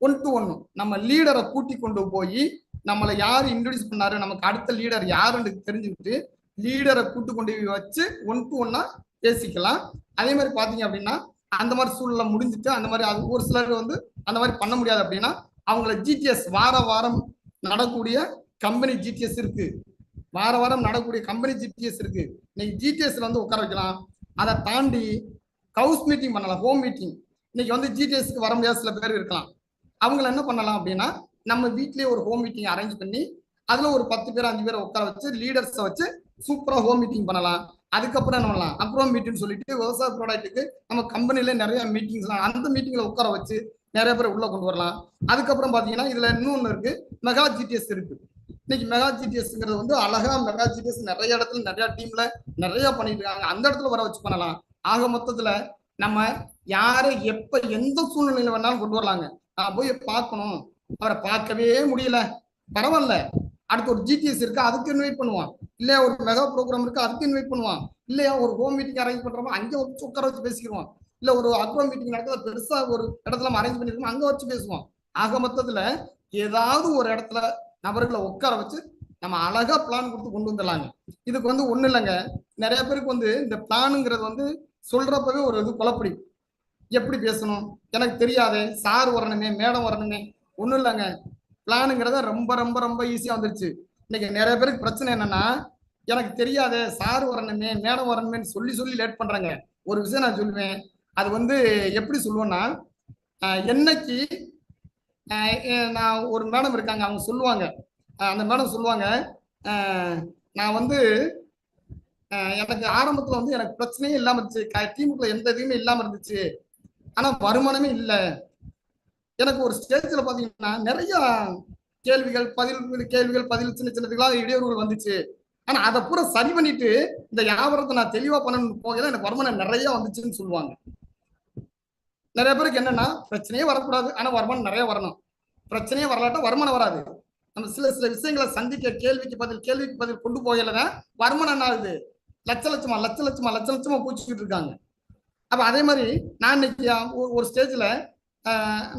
Speaker 2: 1 to 1 நம்ம லீடரை கூட்டி கொண்டு போய் நம்மளை யாரு இன்ட்ரோடியூஸ் பண்ணாரு, நமக்கு அடுத்த லீடர் யாருன்னு தெரிஞ்சுக்கிட்டு லீடரை கூட்டு கொண்டு வச்சு 1 to 1 பேசிக்கலாம். அதே மாதிரி பாத்தீங்க அப்படின்னா அந்த மாதிரி சூழ்நிலை முடிஞ்சுட்டு அந்த மாதிரி அது ஒரு சிலர் வந்து அந்த மாதிரி பண்ண முடியாது அப்படின்னா அவங்கள ஜிடிஎஸ் வாரம் நடக்கூடிய கம்பெனி ஜிடிஎஸ் இருக்கு, வாரம் நடக்கக்கூடிய கம்பெனி ஜிடிஎஸ் இருக்கு. இன்னைக்கு ஜிடிஎஸ்ல வந்து உட்கார வைக்கலாம். அதை தாண்டி ஹவுஸ் மீட்டிங் பண்ணலாம், ஹோம் மீட்டிங். இன்னைக்கு வந்து ஜிடிஎஸ்க்கு வர முடியாத சில பேர் இருக்கலாம். அவங்கள என்ன பண்ணலாம் அப்படின்னா நம்ம வீட்லயே ஒரு ஹோம் மீட்டிங் அரேஞ்ச் பண்ணி அதுல ஒரு 10 பேர் 5 பேரை உட்கார வச்சு லீடர்ஸை வச்சு சூப்பரா ஹோம் மீட்டிங் பண்ணலாம். அதுக்கப்புறம் என்ன பண்ணலாம், அக்ரோ மீட்டிங் சொல்லிட்டு விவசாய ப்ராடக்ட்டுக்கு நம்ம கம்பெனில நிறைய மீட்டிங்ஸ்லாம், அந்த மீட்டிங்ல உட்கார வச்சு நிறைய பேர் உள்ள கொண்டு வரலாம். அதுக்கப்புறம் பாத்தீங்கன்னா இதுல இன்னொன்னு இருக்கு, மெகா ஜிடிஎஸ் இருக்கு. இன்னைக்கு மெகா ஜிடிஎஸ்ங்கிறது வந்து அழகா மெகா ஜிடிஎஸ் நிறைய இடத்துல நிறைய டீம்ல நிறைய பண்ணிட்டு இருக்காங்க. அந்த இடத்துல வர வச்சு பண்ணலாம். ஆக மொத்தத்துல நம்ம யாரை எப்ப எந்த சூழ்நிலையில வேணாலும் கொண்டு வரலாங்க. நான் போய் பார்க்கணும், அவரை பார்க்கவே முடியல, பரவாயில்ல, அடுத்து ஒரு ஜிடிஎஸ் இருக்கு அதுக்கு இன்வைட் பண்ணுவான், இல்லையா ஒரு மெகா ப்ரோக்ராம் இருக்கு அதுக்கு இன்வைட் பண்ணுவான், இல்லையா ஒரு ஹோம் மீட்டிங் அரேஞ்ச் பண்றோமோ அங்க வச்சு உட்கார வச்சு பேசிக்குவான், இல்ல ஒரு அக்ரோ மீட்டிங் நடக்குது பெருசா ஒரு இடத்துல அரேஞ்ச் பண்ணிருக்கோம் அங்க வச்சு பேசுவான். ஆக மொத்தத்துல ஏதாவது ஒரு இடத்துல நபர்களை உட்கார வச்சு நம்ம அழகா பிளான் கொடுத்து கொண்டு வந்துடலாங்க. இதுக்கு வந்து ஒண்ணும் இல்லைங்க. நிறைய பேருக்கு வந்து இந்த பிளானுங்கிறது வந்து சொல்றப்பவே ஒரு இது குழப்படி. எப்படி பேசணும், எனக்கு தெரியாதே, சார் வரணுமே, மேடம் வரணுமே. ஒண்ணும் இல்லைங்க. பிளானுங்கிறத ரொம்ப ரொம்ப ரொம்ப ஈஸியா வந்துருச்சு. இன்னைக்கு நிறைய பேருக்கு பிரச்சனை என்னன்னா, எனக்கு தெரியாதே, சார் வரணுமே, மேடம் வரணுமேன்னு சொல்லி சொல்லி லேட் பண்றாங்க. ஒரு விஷயம் நான் சொல்லுவேன். அது வந்து எப்படி சொல்லுவேன்னா, என்னைக்கு நான் ஒரு மேடம் இருக்காங்க, அவங்க சொல்லுவாங்க, அந்த மேடம் சொல்லுவாங்க, நான் வந்து எனக்கு ஆரம்பத்துல வந்து எனக்கு பிரச்சனையே இல்லாம இருந்துச்சு, டீமுக்குள்ள எந்த இதுவுமே இல்லாம இருந்துச்சு, ஆனா வருமானமே இல்லை. எனக்கு ஒரு ஸ்டேஜ்ல பாத்தீங்கன்னா நிறைய கேள்விகள் பதில் சின்ன சின்னதுக்கெல்லாம் இடையூறுகள் வந்துச்சு. ஆனா அதை பூரா சரி பண்ணிட்டு இந்த வியாபாரத்தை நான் தெளிவா பண்ணணும் போகல எனக்கு வருமானம் நிறைய வந்துச்சுன்னு சொல்லுவாங்க. நிறைய பேருக்கு என்னன்னா, பிரச்சனையே வரக்கூடாது, ஆனா வருமானம் நிறைய வரணும். பிரச்சனையே வரலாட்டா வருமானம் வராது. நம்ம சில சில விஷயங்களை சந்திக்க கேள்விக்கு பதில் கொண்டு போகலதான் வருமானம் என்ன ஆகுது, லட்ச லட்சமா பூச்சிக்கிட்டு இருக்காங்க. அப்ப அதே மாதிரி நான் இன்னைக்கு ஒரு ஸ்டேஜ்ல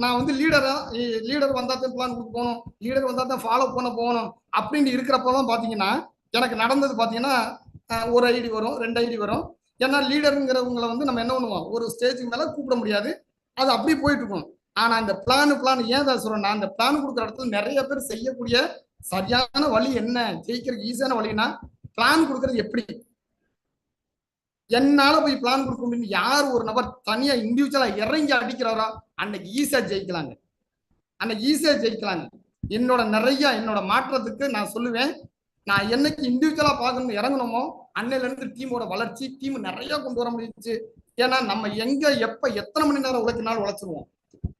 Speaker 2: நான் வந்து லீடர் வந்தா தான் பிளான் கொடுக்க போகணும், லீடர் வந்தா தான் ஃபாலோ பண்ண போகணும் அப்படின்னு இருக்கிறப்பதான் பாத்தீங்கன்னா எனக்கு நடந்தது பாத்தீங்கன்னா, ஒரு ஐடி வரும், 2 ஐடி வரும். ஏன்னா லீடருங்கிறவங்களை வந்து நம்ம என்ன பண்ணுவோம், ஒரு ஸ்டேஜுக்கு மேல கூப்பிட முடியாது, அது அப்படியே போயிட்டு இருக்கும். ஆனா இந்த பிளான் ஏன் தான் சொல்றேன்னா, அந்த பிளான் கொடுக்குற இடத்துல நிறைய பேர் செய்யக்கூடிய சரியான வழி என்ன, ஜெயிக்கிறதுக்கு ஈஸியான வழின்னா, பிளான் கொடுக்கறது எப்படி, என்னால போய் பிளான் கொடுக்க முடியும் யார் ஒரு நபர் தனியா இண்டிவிஜுவலா இறங்கி அடிக்கிறாரோ அன்னைக்கு ஈஸியா ஜெயிக்கலாங்க. என்னோட மாற்றத்துக்கு நான் சொல்லுவேன், நான் என்னைக்கு இண்டிவிஜுவலா பார்க்கணும் இறங்கணுமோ அன்னையில இருந்து டீமோட வளர்ச்சி, டீம் நிறைய கொண்டு வர முடிஞ்சிச்சு. ஏன்னா நம்ம எங்க எப்ப எத்தனை மணி நேரம் உழைக்கினாலும் உழைச்சிருவோம்,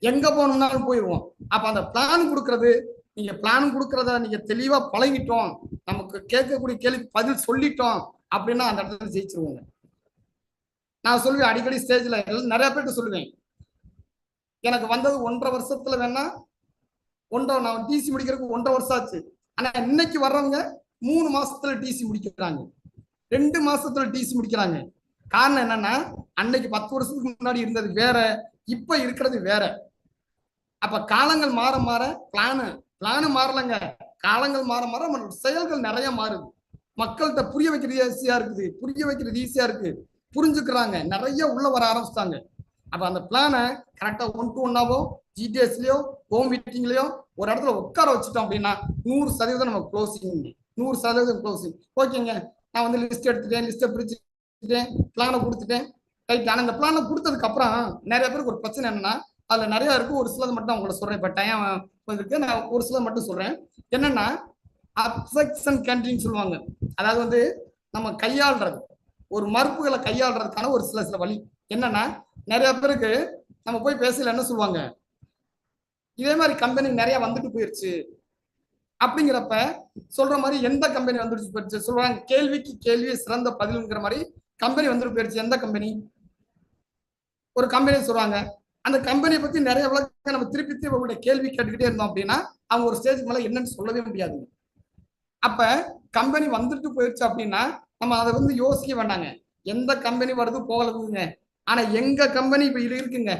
Speaker 2: எங்க போகணும்னாலும் போயிடுவோம். அப்ப அந்த பிளான் கொடுக்கறது, நீங்க பிளான் கொடுக்கறத நீங்க தெளிவா பழகிட்டோம், நமக்கு கேட்கக்கூடிய கேள்வி பதில் சொல்லிட்டோம் அப்படின்னா அந்த இடத்துல ஜெயிச்சிருவோங்க. நான் சொல்லுவேன் அடிக்கடி ஸ்டேஜ்ல நிறைய பேர்கிட்ட சொல்லுவேன், எனக்கு வந்தது 1.5 வருஷத்துல வேணா நான் டிசி முடிக்கிறதுக்கு 1.5 வருஷம் ஆச்சு. ஆனா இன்னைக்கு வர்றவங்க 3 மாசத்துல டிசி முடிக்கிறாங்க, 2 மாசத்துல டிசி முடிக்கிறாங்க. காரணம் என்னன்னா, அன்னைக்கு 10 வருஷத்துக்கு முன்னாடி இருந்தது வேற, இப்ப இருக்கிறது வேற. அப்ப காலங்கள் மாற மாற பிளானு மாறலங்க, காலங்கள் மாற மாற செயல்கள் நிறைய மாறுது. மக்கள்கிட்ட புரிய வைக்கிறது ஈஸியா இருக்கு, புரிஞ்சுக்கிறாங்க, நிறைய உள்ள வர ஆரம்பிச்சிட்டாங்க. அப்ப அந்த பிளானை கரெக்டா 1 to 1ஆவோ ஜிடிஎஸ்லயோ ஹோம் மீட்டிங்லயோ ஒரு இடத்துல உட்கார வச்சுட்டோம் அப்படின்னா 100% நம்ம க்ளோசிங், 100% க்ளோசிங். ஓகேங்க, நான் வந்து லிஸ்ட்டை பிடிச்சிட்டேன், பிளானை கொடுத்துட்டேன், ரைட். ஆனா இந்த பிளானை கொடுத்ததுக்கு அப்புறம் நிறைய பேருக்கு ஒரு பிரச்சனை என்னன்னா, அதுல நிறைய இருக்கு, ஒரு சிலது மட்டும் உங்களை சொல்றேன். இப்ப டைம் இருக்கு, நான் ஒரு சிலது மட்டும் சொல்றேன். என்னன்னா அப்செக்ஷன் கேண்டீன் சொல்லுவாங்க. அதாவது வந்து நம்ம கையாளுறது, ஒரு மறுப்புகளை கையாளுறதுக்கான ஒரு சில வழி என்னன்னா, நிறைய பேருக்கு நம்ம போய் பேசல என்ன சொல்லுவாங்க, இதே மாதிரி கம்பெனி நிறைய வந்துட்டு போயிருச்சு அப்படிங்கிறப்ப சொல்ற மாதிரி எந்த கம்பெனி வந்துட்டு போயிருச்சு சொல்றாங்க, கேள்விக்கு கேள்வி சிறந்த பதிலுங்கிற மாதிரி கம்பெனி வந்துட்டு போயிருச்சு. எந்த கம்பெனி, ஒரு கம்பெனி சொல்றாங்க, அந்த கம்பெனியை பத்தி நிறைய விளக்கம் நம்ம திருப்பி அவங்களுடைய கேள்வி கேட்டுக்கிட்டே இருந்தோம் அப்படின்னா அவங்க ஒரு ஸ்டேஜுக்கு மேல என்னன்னு சொல்லவே முடியாது. அப்ப கம்பெனி வந்துட்டு போயிருச்சு அப்படின்னா நம்ம அதை வந்து யோசிக்க வேண்டாங்க, எந்த கம்பெனி வருது போகலதுங்க. ஆனா எங்க கம்பெனி இப்ப இருக்குங்க,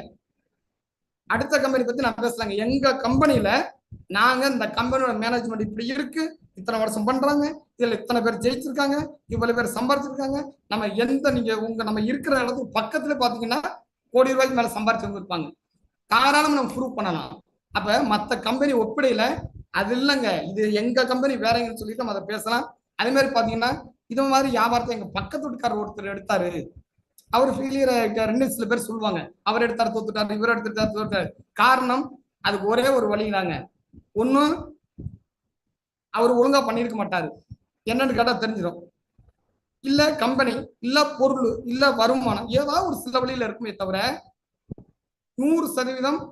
Speaker 2: அடுத்த கம்பெனி பத்தி நான் பேசலாங்க. எங்க கம்பெனியில நாங்க இந்த கம்பெனியோட மேனேஜ்மெண்ட் இப்படி இருக்கு, இத்தனை வருஷம் பண்றாங்க, இதுல இத்தனை பேர் ஜெயிச்சிருக்காங்க, இவ்வளவு பேர் சம்பாதிச்சிருக்காங்க, நம்ம நம்ம இருக்கிற இடத்துக்கு பக்கத்துல பாத்தீங்கன்னா கோடி ரூபாய்க்கு மேல சம்பாதிச்சு வந்துருப்பாங்க, தாராளம் நம்ம ப்ரூவ் பண்ணலாம். அப்ப மத்த கம்பெனி ஒப்பிடையில அது இல்லைங்க, இது எங்க கம்பெனி வேறங்கன்னு சொல்லிட்டு நம்ம அதை பேசலாம். அதே மாதிரி பாத்தீங்கன்னா இது மாதிரி வியாபாரத்தை எங்க பக்கத்து வீட்டுக்காரர் ஒருத்தர் எடுத்தாரு, அவர் ஃபெயிலியர் ஆகிட்டாருன்னு சில பேர் சொல்லுவாங்க, அவர் எடுத்தாரு தோத்துட்டாரு, இவர் எடுத்துட்டாரு தோத்துட்டாரு. காரணம் அதுக்கு ஒரே ஒரு வழிதாங்க, ஒண்ணு அவர் ஒழுங்கா பண்ணிருக்க மாட்டாரு, என்னன்னு கேட்டா தெரிஞ்சிடும், இல்ல கம்பெனி, இல்ல பொருள், இல்ல வருமானம், ஏதாவது ஒரு சில வழியில இருக்குமே தவிர 100%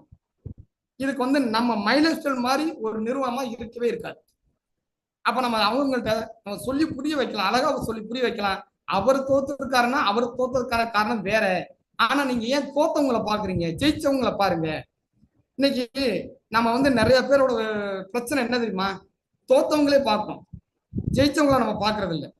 Speaker 2: இதுக்கு வந்து நம்ம மைல்ஸ்டோன் மாதிரி ஒரு நிறுவனமா இருக்கவே இருக்காது. அப்ப நம்ம அவங்கள்ட்ட நம்ம சொல்லி புரிய வைக்கலாம், அழகா சொல்லி புரிய வைக்கலாம். அவர் தோத்ததுக்காரனா அவர் தோத்ததுக்கான காரணம் வேற, ஆனா நீங்க ஏன் தோத்தவங்களை பாக்குறீங்க, ஜெயிச்சவங்களை பாருங்க. இன்னைக்கு நம்ம வந்து நிறைய பேரோட பிரச்சனை என்ன தெரியுமா, தோத்தவங்களே பார்க்கணும், ஜெயிச்சவங்களை நம்ம பாக்குறது இல்லை.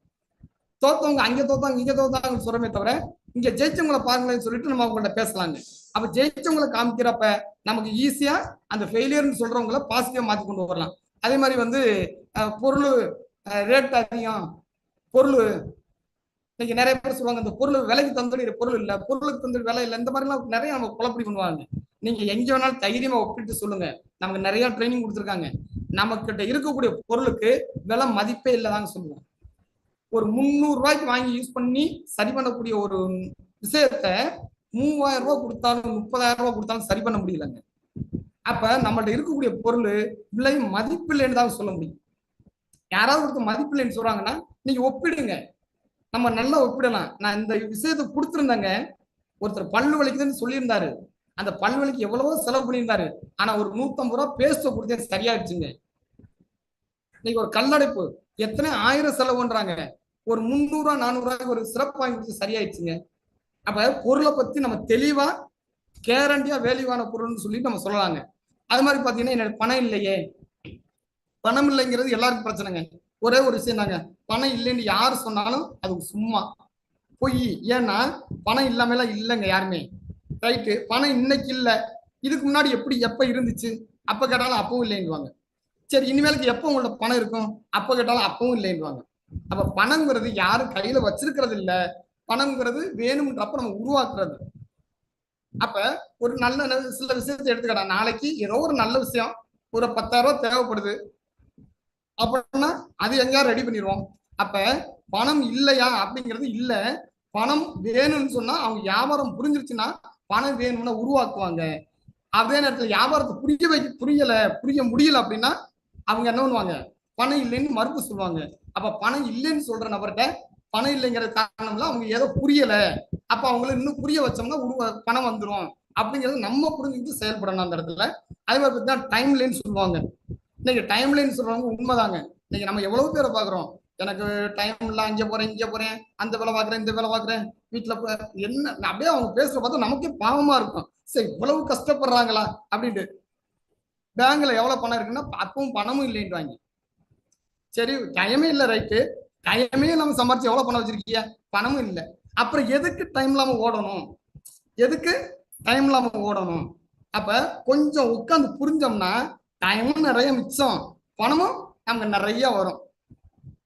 Speaker 2: தோத்தவங்க அங்க தோத்தாங்க இங்க தோத்தாங்கன்னு சொல்றமே தவிர இங்க ஜெயிச்சவங்களை பாருங்களேன்னு சொல்லிட்டு நம்ம அவங்கள்ட்ட பேசலாங்க. அப்ப ஜெயிச்சவங்களை காமிக்கிறப்ப நமக்கு ஈஸியா அந்த ஃபெயிலியர்னு சொல்றவங்களை பாசிட்டிவா மாத்தி கொண்டு வரலாம். அதே மாதிரி வந்து பொருள் ரேட் அதிகம் பொருள். இன்னைக்கு நிறைய பேர் சொல்லுவாங்க இந்த பொருள் விலைக்கு தந்தோடி பொருள் இல்லை, பொருளுக்கு தந்தோடி விலை இல்லை, இந்த மாதிரிலாம் நிறைய நம்ம குழப்படி பண்ணுவாங்க. நீங்க எங்க வேணாலும் தைரியமா ஒப்பிட்டு சொல்லுங்க. நமக்கு நிறைய ட்ரைனிங் கொடுத்துருக்காங்க. நம்ம கிட்ட இருக்கக்கூடிய பொருளுக்கு விலை மதிப்பே இல்லைதாங்க சொல்லுவோம். ஒரு 300 ரூபாய்க்கு வாங்கி யூஸ் பண்ணி சரி பண்ணக்கூடிய ஒரு விஷயத்த 3000 ரூபாய் கொடுத்தாலும் 30,000 ரூபாய் கொடுத்தாலும் சரி பண்ண முடியலங்க. அப்ப நம்மள்ட்ட இருக்கக்கூடிய பொருள் விலை மதிப்பு இல்லைன்னு தான் சொல்ல முடியும். யாராவது ஒருத்தர் மதிப்பு இல்லைன்னு சொல்றாங்கன்னா நீங்க ஒப்பிடுங்க, நம்ம நல்லா ஒப்பிடலாம். நான் இந்த விஷயத்த கொடுத்துருந்தேங்க, ஒருத்தர் பல்லு வலிக்குதுன்னு சொல்லியிருந்தாரு, அந்த பல்லு வலிக்கு எவ்வளவோ செலவு பண்ணியிருந்தாரு, ஆனா ஒரு 150 ரூபாய் பேஸ்ட் கொடுத்தேன் சரியாயிடுச்சுங்க. இன்னைக்கு ஒரு கல்லடைப்பு எத்தனை 1000 செலவுன்றாங்க, ஒரு 300 ரூபாய் 400 ரூபாய்க்கு ஒரு சிறப்பு வாங்கி கொடுத்து சரியாயிடுச்சுங்க. அப்ப பொருளை பத்தி நம்ம தெளிவா கேரண்டியா வேல்யூவான பொருள்னு சொல்லிட்டு நம்ம சொல்லலாங்க. அது மாதிரி பாத்தீங்கன்னா எனக்கு பணம் இல்லையே, பணம் இல்லைங்கிறது எல்லாருக்கும் பிரச்சனைங்க. ஒரே ஒரு விஷயம் தாங்க, பணம் இல்லைன்னு யாரு சொன்னாலும் அது சும்மா பொய். ஏன்னா பணம் இல்லாமலாம் இல்லைங்க யாருமே. ரைட்டு, பணம் இன்னைக்கு இல்லை, இதுக்கு முன்னாடி எப்படி எப்ப இருந்துச்சு, அப்ப கேட்டாலும் அப்பவும் இல்லைன்னுவாங்க. சரி, இனிமேலுக்கு எப்போ உங்களோட பணம் இருக்கும், அப்ப கேட்டாலும் அப்பவும் இல்லைன்னுவாங்க. அப்ப பணம்ங்கிறது யாரும் கையில வச்சிருக்கிறது இல்ல, பணம்ங்கிறது வேணும்ன்றப்ப நம்ம உருவாக்குறது. அப்ப ஒரு நல்ல சில விஷயத்தை எடுத்துக்கலாம். நாளைக்கு ஏதோ ஒரு நல்ல விஷயம், ஒரு 10,000 ரூபாய் தேவைப்படுது அப்படின்னா அது எங்கேயாவது ரெடி பண்ணிடுவோம். அப்ப பணம் இல்லையா அப்படிங்கிறது இல்ல, பணம் வேணும்னு சொன்னா அவங்க வியாபாரம் புரிஞ்சிருச்சுன்னா பணம் வேணும்னா உருவாக்குவாங்க. அதே நேரத்தில் வியாபாரத்தை புரிய முடியல அப்படின்னா அவங்க என்ன பண்ணுவாங்க, பணம் இல்லைன்னு மறுப்பு சொல்லுவாங்க. அப்ப பணம் இல்லைன்னு சொல்ற நபர்கிட்ட பணம் இல்லைங்கிற காரணம்ல அவங்க ஏதோ புரியல, அப்ப அவங்கள இன்னும் புரிய வச்சோம்னா பணம் வந்துடும் அப்படிங்கிறது நம்ம புரிஞ்சுக்கிட்டு செயல்படணும் அந்த இடத்துல. அதே மாதிரி பார்த்தீங்கன்னா டைம் லைன் சொல்லுவாங்க. இன்னைக்கு டைம் லைன் சொல்றவங்க உண்மைதாங்க. இன்னைக்கு நம்ம எவ்வளவு பேரை பாக்குறோம், எனக்கு டைம் இல்லை, அங்கே போறேன் இங்கே போறேன், அந்த வேலை பாக்குறேன் இந்த வேலை பாக்குறேன், வீட்டுல என்ன அப்படியே அவங்க பேசுற பார்த்தா நமக்கே பாவமா இருக்கும். சரி, இவ்வளவு கஷ்டப்படுறாங்களா அப்படின்ட்டு. பேங்க்ல எவ்வளவு பணம் இருக்குன்னா அப்பவும் பணமும் இல்லைன்றாங்க. சரி, டைமே இல்லை, ரைட்டு, டைமே நம்ம சம்பாரிச்சு எவ்வளவு பணம் வச்சிருக்கீங்க, பணமும் இல்லை, அப்புறம் எதுக்கு டைம் இல்லாம ஓடணும், எதுக்கு டைம் இல்லாம ஓடணும்? அப்ப கொஞ்சம் உட்காந்து புரிஞ்சோம்னா டைமும் நிறைய மிச்சம், பணமும் நமக்கு நிறைய வரும்.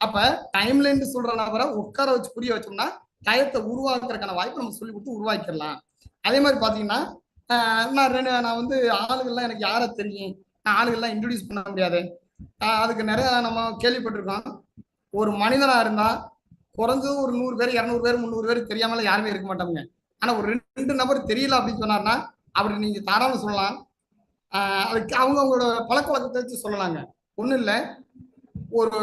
Speaker 2: அப்ப டைம்லைன் சொல்ற நபரை உட்கார வச்சு புரிய வச்சோம்னா டயத்தை உருவாக்குறதுக்கான வாய்ப்பு நம்ம சொல்லி கொடுத்து உருவாக்கிடலாம். அதே மாதிரி பாத்தீங்கன்னா நான் வந்து ஆளுகள்லாம் எனக்கு யாரை தெரியும், நான் ஆளுகள்லாம் இன்ட்ரடியூஸ் பண்ண முடியாது. அதுக்கு நிறைய நம்ம கேள்விப்பட்டிருக்கோம். ஒரு மனிதனா இருந்தா குறைஞ்சது ஒரு 100 பேர் 200 பேர் 300 பேர் தெரியாமல யாருமே இருக்க மாட்டாங்க. ஆனா ஒரு 2 நபர் தெரியல அப்படின்னு சொன்னார்னா அப்படி நீங்க தாராளம் சொல்லலாம். அதுக்கு அவங்களோட பழக்க வழக்கத்தை வச்சு சொல்லலாங்க. ஒண்ணும் இல்லை, ஒரு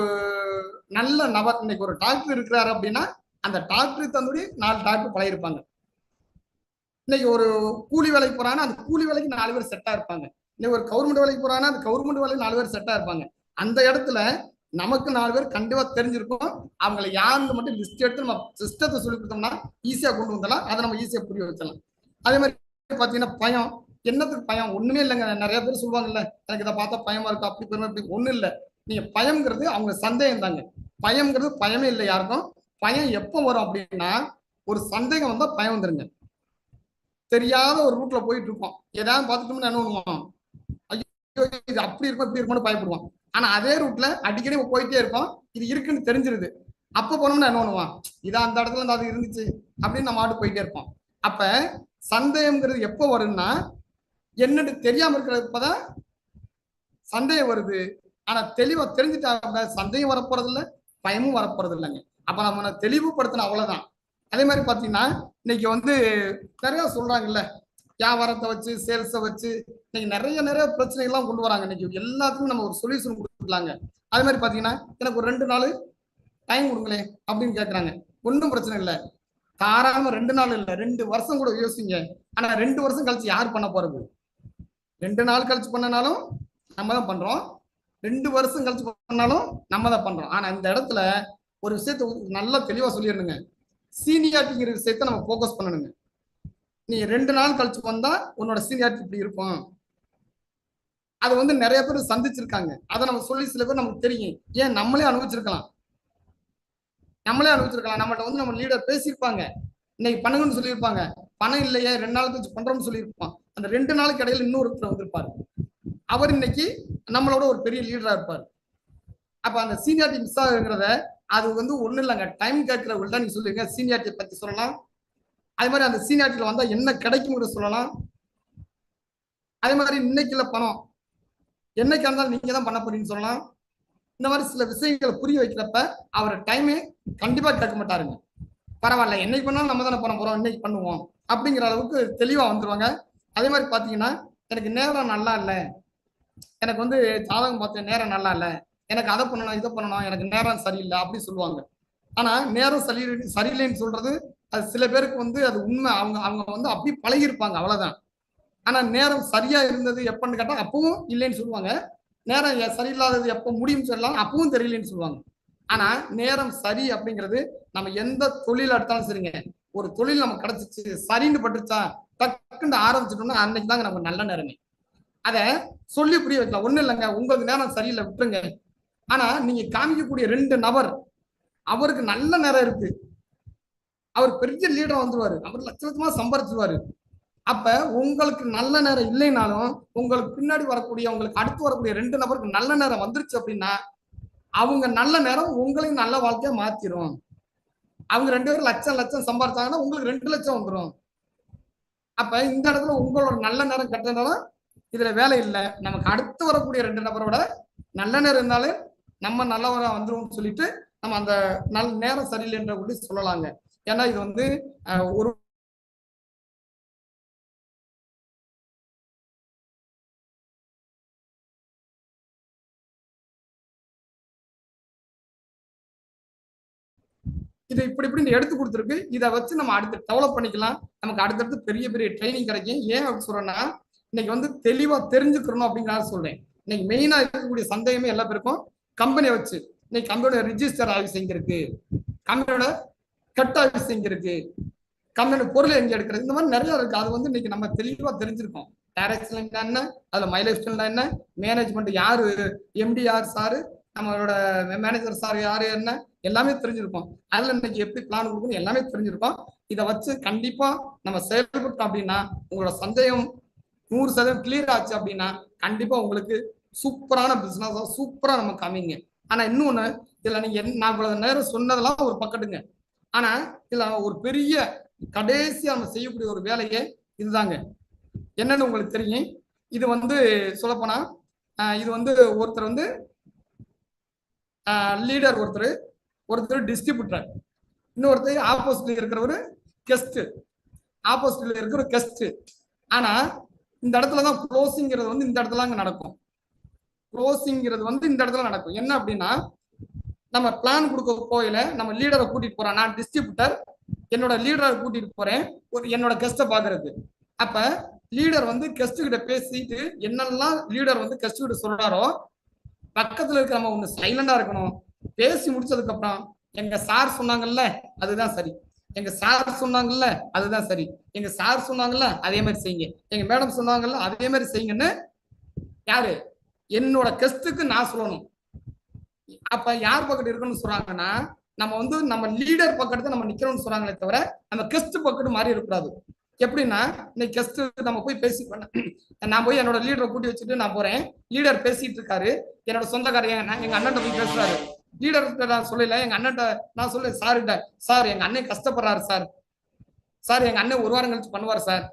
Speaker 2: நல்ல நபர் இன்னைக்கு ஒரு டாக்டர் இருக்கிறாரு அப்படின்னா அந்த டாக்டருக்கு தந்துடி 4 டாக்டர் பழகிருப்பாங்க. இன்னைக்கு ஒரு கூலி வேலைக்கு போறாங்கன்னா அந்த கூலி வேலைக்கு 4 பேர் செட்டா இருப்பாங்க. இன்னைக்கு ஒரு கவர்மெண்ட் வேலைக்கு போறாங்கன்னா அந்த கவர்மெண்ட் வேலைக்கு 4 பேர் செட்டா இருப்பாங்க. அந்த இடத்துல நமக்கு 4 பேர் கண்டிப்பா தெரிஞ்சிருக்கும். அவங்களை யாருன்னு மட்டும் லிஸ்ட் எடுத்து நம்ம சிஸ்டத்தை சொல்லி கொடுத்தோம்னா ஈஸியா கொண்டு வந்துடலாம், அதை நம்ம ஈஸியா புரிய வச்சிடலாம். அதே மாதிரி பாத்தீங்கன்னா பயம், என்னத்துக்கு பயம், ஒண்ணுமே இல்லைங்க. நிறைய பேர் சொல்லுவாங்கல்ல, எனக்கு இதை பார்த்தா பயமா இருக்கு அப்படி பெருமை, அப்படி ஒண்ணும் இல்லை. நீங்க பயம்ங்கிறது அவங்க சந்தேகம் தாங்க. பயம்ங்கிறது பயமே இல்லை யாருக்கும். பயம் எப்போ வரும் அப்படின்னா ஒரு சந்தேகம் வந்தா பயம் வந்துருங்க. தெரியாத ஒரு ரூட்ல போயிட்டு இருப்போம், ஏதாவது பார்த்துட்டோம்னா என்ன பண்ணுவோம், ஐயோ இது அப்படி இருக்கும் இப்படி இருக்கும்னு பயப்படுவான். ஆனா அதே ரூட்ல அடிக்கடி போயிட்டே இருப்போம், இது இருக்குன்னு தெரிஞ்சிருது. அப்ப போனோம்னா என்ன பண்ணுவான், இதா அந்த இடத்துல அது இருந்துச்சு அப்படின்னு நம்ம ஆட்டு போயிட்டே இருப்போம். அப்ப சந்தேகம்ங்கிறது எப்போ வரும்னா என்னன்னு தெரியாம இருக்கிறப்பதான் சந்தேகம் வருது. ஆனா தெளிவா தெரிஞ்சுட்டாங்க சந்தேகம் வரப்போறது இல்லை, பயமும் வரப்போறது இல்லைங்க. அப்ப நம்ம தெளிவுபடுத்தணும், அவ்வளவுதான். அதே மாதிரி பாத்தீங்கன்னா இன்னைக்கு வந்து நிறைய சொல்றாங்கல்ல, வியாபாரத்தை வச்சு சேல்ஸை வச்சு இன்னைக்கு நிறைய பிரச்சனைகள்லாம் கொண்டு வராங்க. இன்னைக்கு எல்லாத்துக்கும் நம்ம ஒரு சொல்யூஷன் கொடுக்கலாங்க. அதே மாதிரி பாத்தீங்கன்னா எனக்கு ஒரு 2 நாள் டைம் கொடுங்களே அப்படின்னு கேட்கறாங்க. ஒன்றும் பிரச்சனை இல்லை, தாராளமா 2 நாள் இல்லை 2 வருஷம் கூட யோசிங்க. ஆனா 2 வருஷம் கழிச்சு யார் பண்ண போறது? 2 நாள் கழிச்சு பண்ணனாலும் நம்ம தான் பண்றோம், 2 வருஷம் கழிச்சு பண்ணாலும் நம்ம தான் பண்றோம். ஆனா இந்த இடத்துல ஒரு விஷயத்த நல்லா தெளிவா சொல்லிடணுங்க, சீனியாரிட்டிங்கிற விஷயத்த நம்ம ஃபோக்கஸ் பண்ணணுங்க. நீ 2 நாள் கழிச்சு வந்தா உன்னோட சீனியாரிட்டி இப்படி இருக்கும். அது வந்து நிறைய பேர் சந்திச்சிருக்காங்க, அதை நம்ம சொல்லி சில பேர் நமக்கு தெரியும், ஏன் நம்மளே அனுபவிச்சிருக்கலாம். நம்மள்ட்ட வந்து நம்ம லீடர் பேசியிருப்பாங்க, இன்னைக்கு பண்ணுங்கன்னு சொல்லியிருப்பாங்க, பணம் இல்லையே 2 நாள் கழிச்சு பண்றோம்னு சொல்லியிருப்பான். அந்த 2 நாளுக்கு இடையில இன்னொருத்தர் வந்திருப்பாரு, அவர் இன்னைக்கு நம்மளோட ஒரு பெரிய லீடரா இருப்பார். அப்ப அந்த சீனியாரிட்டி மிஸ் ஆகுங்கிறத அது வந்து ஒண்ணும் இல்லைங்க. டைம் கேட்கிறவங்கள்ட்ட நீங்க சொல்லுங்க, சீனியாரிட்டி பத்தி சொல்லலாம். அதே மாதிரி அந்த சீனியாரிட்டியில வந்தா என்ன கிடைக்கும்னு சொல்லலாம். அதே மாதிரி இன்னைக்குள்ள பணம் என்னைக்கு இருந்தாலும் நீங்க தான் பண்ண போறீங்கன்னு சொல்லலாம். இந்த மாதிரி சில விஷயங்களை புரிய வைக்கிறப்ப அவர் டைமே கண்டிப்பா கேட்க மாட்டாருங்க. பரவாயில்ல, என்னைக்கு பண்ணாலும் நம்ம தானே பண்ண போறோம், இன்னைக்கு பண்ணுவோம் அப்படிங்கிற அளவுக்கு தெளிவா வந்துருவாங்க. அதே மாதிரி பாத்தீங்கன்னா, எனக்கு நேரம் நல்லா இல்லை, எனக்கு வந்து ஜாதகம் பார்த்த நேரம் நல்லா இல்லை, எனக்கு அதை பண்ணணும் இதை பண்ணணும், எனக்கு நேரம் சரியில்லை அப்படி சொல்லுவாங்க. ஆனா நேரம் சரியில்லைன்னு சொல்றது அது சில பேருக்கு வந்து அது உண்மை. அவங்க அவங்க வந்து அப்படி பழகிருப்பாங்க, அவ்வளவுதான். ஆனா நேரம் சரியா இருந்தது எப்பன்னு கேட்டா அப்பவும் இல்லைன்னு சொல்லுவாங்க. நேரம் சரியில்லாதது எப்போ முடியும்னு சொல்லலாம், அப்பவும் தெரியலன்னு சொல்லுவாங்க. ஆனா நேரம் சரி அப்படிங்கிறது நம்ம எந்த தொழில் எடுத்தாலும் சரிங்க, ஒரு தொழில் நமக்கு கிடைச்சிச்சு சரின்னு பட்டுச்சா டக்குன்னு ஆரம்பிச்சிட்டோம்னா அன்னைக்கு தாங்க நமக்கு நல்ல நேரமே. அத சொல்லி புரிய வைக்கலாம். ஒண்ணும் இல்லைங்க, உங்களுக்கு நேரம் சரியில்லை விட்டுருங்க. ஆனா நீங்க காமிக்கக்கூடிய 2 நபர், அவருக்கு நல்ல நேரம் இருக்கு, அவர் பெரிய லீடரா வந்துருவாரு, அவர் லட்சமா சம்பாரிச்சிருவாரு. அப்ப உங்களுக்கு நல்ல நேரம் இல்லைனாலும் உங்களுக்கு பின்னாடி வரக்கூடிய, உங்களுக்கு அடுத்து வரக்கூடிய 2 நபருக்கு நல்ல நேரம் வந்துருச்சு அப்படின்னா அவங்க நல்ல நேரம் உங்களையும் நல்ல வாழ்க்கையா மாத்திரும். அவங்க 2 பேரும் லட்சம் லட்சம் சம்பாதிச்சாங்கன்னா உங்களுக்கு 2 லட்சம் வந்துடும். அப்ப இந்த இடத்துல உங்களோட நல்ல நேரம் கட்டதுனால இதுல வேலை இல்லை, நமக்கு அடுத்து வரக்கூடிய 2 நபரோட நல்ல நேரம் இருந்தாலே நம்ம நல்லவரா வந்துரும் சொல்லிட்டு நம்ம அந்த நல்ல நேரம் சரியில்லைன்ற சொல்லலாங்க. ஏன்னா இது வந்து ஒரு இதை இப்படி இப்படி எடுத்து கொடுத்துருக்கு. இதை வச்சு நம்ம அடுத்து டெவலப் பண்ணிக்கலாம். நமக்கு அடுத்தடுத்து பெரிய பெரிய ட்ரைனிங் கிடைக்கும். ஏன் அப்படி சொல்றேன்னா, இன்னைக்கு வந்து தெளிவா தெரிஞ்சுக்கணும் அப்படிங்கிறத சொல்றேன். இன்னைக்கு மெயினா இருக்கக்கூடிய சந்தேகமே எல்லா பேருக்கும் கம்பெனியை வச்சு, இன்னைக்கு கம்பெனியோட ரிஜிஸ்டர் ஆஃபீஸ் எங்க இருக்கு, கம்பெனியோட கட் ஆஃபீஸ் எங்க இருக்கு, கம்பெனியோட பொருள் எங்க எடுக்கிறது, இந்த மாதிரி நிறைய இருக்கு. அது வந்து இன்னைக்கு நம்ம தெளிவா தெரிஞ்சிருக்கோம். டைரக்ஷன் என்ன, அதுல மைலேஜ் என்ன, மேனேஜ்மெண்ட் யாரு, எம்டி யார் சாரு, நம்மளோட மேனேஜர் சார் யாரு என்ன, எல்லாமே தெரிஞ்சிருக்கும். அதுல இன்னைக்கு எப்படி பிளான் கொடுக்கணும் எல்லாமே தெரிஞ்சிருக்கும். இதை வச்சு கண்டிப்பா நம்ம செயல்பட்டோம் அப்படின்னா உங்களோட சந்தேகம் 100% கிளியர் ஆச்சு அப்படின்னா கண்டிப்பா உங்களுக்கு சூப்பரான பிசினஸா சூப்பரா நமக்கு அமைங்க. ஆனா இன்னொன்னு, இதுல நீங்க நான் இவ்வளவு நேரம் சொன்னதெல்லாம் ஒரு பக்கத்துங்க. ஆனா இதுல ஒரு பெரிய கடைசியா நம்ம செய்யக்கூடிய ஒரு வேலையே இதுதாங்க. என்னன்னு உங்களுக்கு தெரியும். இது வந்து சொல்லப்போனா இது வந்து ஒருத்தர் வந்து லீடர், ஒருத்தர் டிஸ்ட்ரிபியூட்டர், இன்னொருத்தர் ஆப்போசிட்ல இருக்கிறவரு கெஸ்ட், ஆப்போசிட்ல இருக்கிற கெஸ்ட். ஆனா இந்த இடத்துலதான் க்ளோசிங்கிறது வந்து இந்த இடத்துல நடக்கும். க்ளோசிங்கிறது வந்து இந்த இடத்துல நடக்கும். என்ன அப்படின்னா, நம்ம பிளான் கொடுக்க போயில நம்ம லீடரை கூட்டிட்டு போறோம். நான் டிஸ்ட்ரிபியூட்டர், என்னோட லீடரை கூட்டிட்டு போறேன் என்னோட கெஸ்ட்டை பாக்குறது. அப்ப லீடர் வந்து கெஸ்ட் கிட்ட பேசிட்டு என்னெல்லாம் லீடர் வந்து கெஸ்ட் கிட்ட சொல்றாரோ பக்கத்துல இருக்க நம்ம ஒண்ணு சைலண்டா இருக்கணும். பேசி முடிச்சதுக்கு அப்புறம் எங்க சார் சொன்னாங்கல்ல அதுதான் சரி, எங்க சார் சொன்னாங்கல்ல அதுதான் சரி, எங்க சார் சொன்னாங்கல்ல அதே மாதிரி செய்யுங்க, எங்க மேடம் சொன்னாங்கல்ல அதே மாதிரி செய்யுங்கன்னு யாரு என்னோட கெஸ்ட்டுக்கு நான் சொல்லணும். அப்ப யார் பக்கத்து இருக்குன்னு சொல்றாங்கன்னா, நம்ம வந்து நம்ம லீடர் பக்கத்து நம்ம நிக்கிறோம்னு சொல்றாங்களே தவிர நம்ம கெஸ்ட் பக்கத்து மாறி இருக்கக்கூடாது. எப்படின்னா, இன்னைக்கு கெஸ்ட் நம்ம போய் பேசி நான் போய் என்னோட லீடரை கூட்டி வச்சுட்டு நான் போறேன். லீடர் பேசிட்டு இருக்காரு, என்னோட சொந்தக்காரங்க எங்க அண்ணன் போய் பேசுறாரு. லீடர் நான் சொல்லல, எங்க அண்ணன் நான் சொல்ல சார்கிட்ட, சார் எங்க அண்ணன் கஷ்டப்படுறாரு சார், சார் எங்க அண்ணன் ஒரு வாரம் கழிச்சு பண்ணுவார் சார்,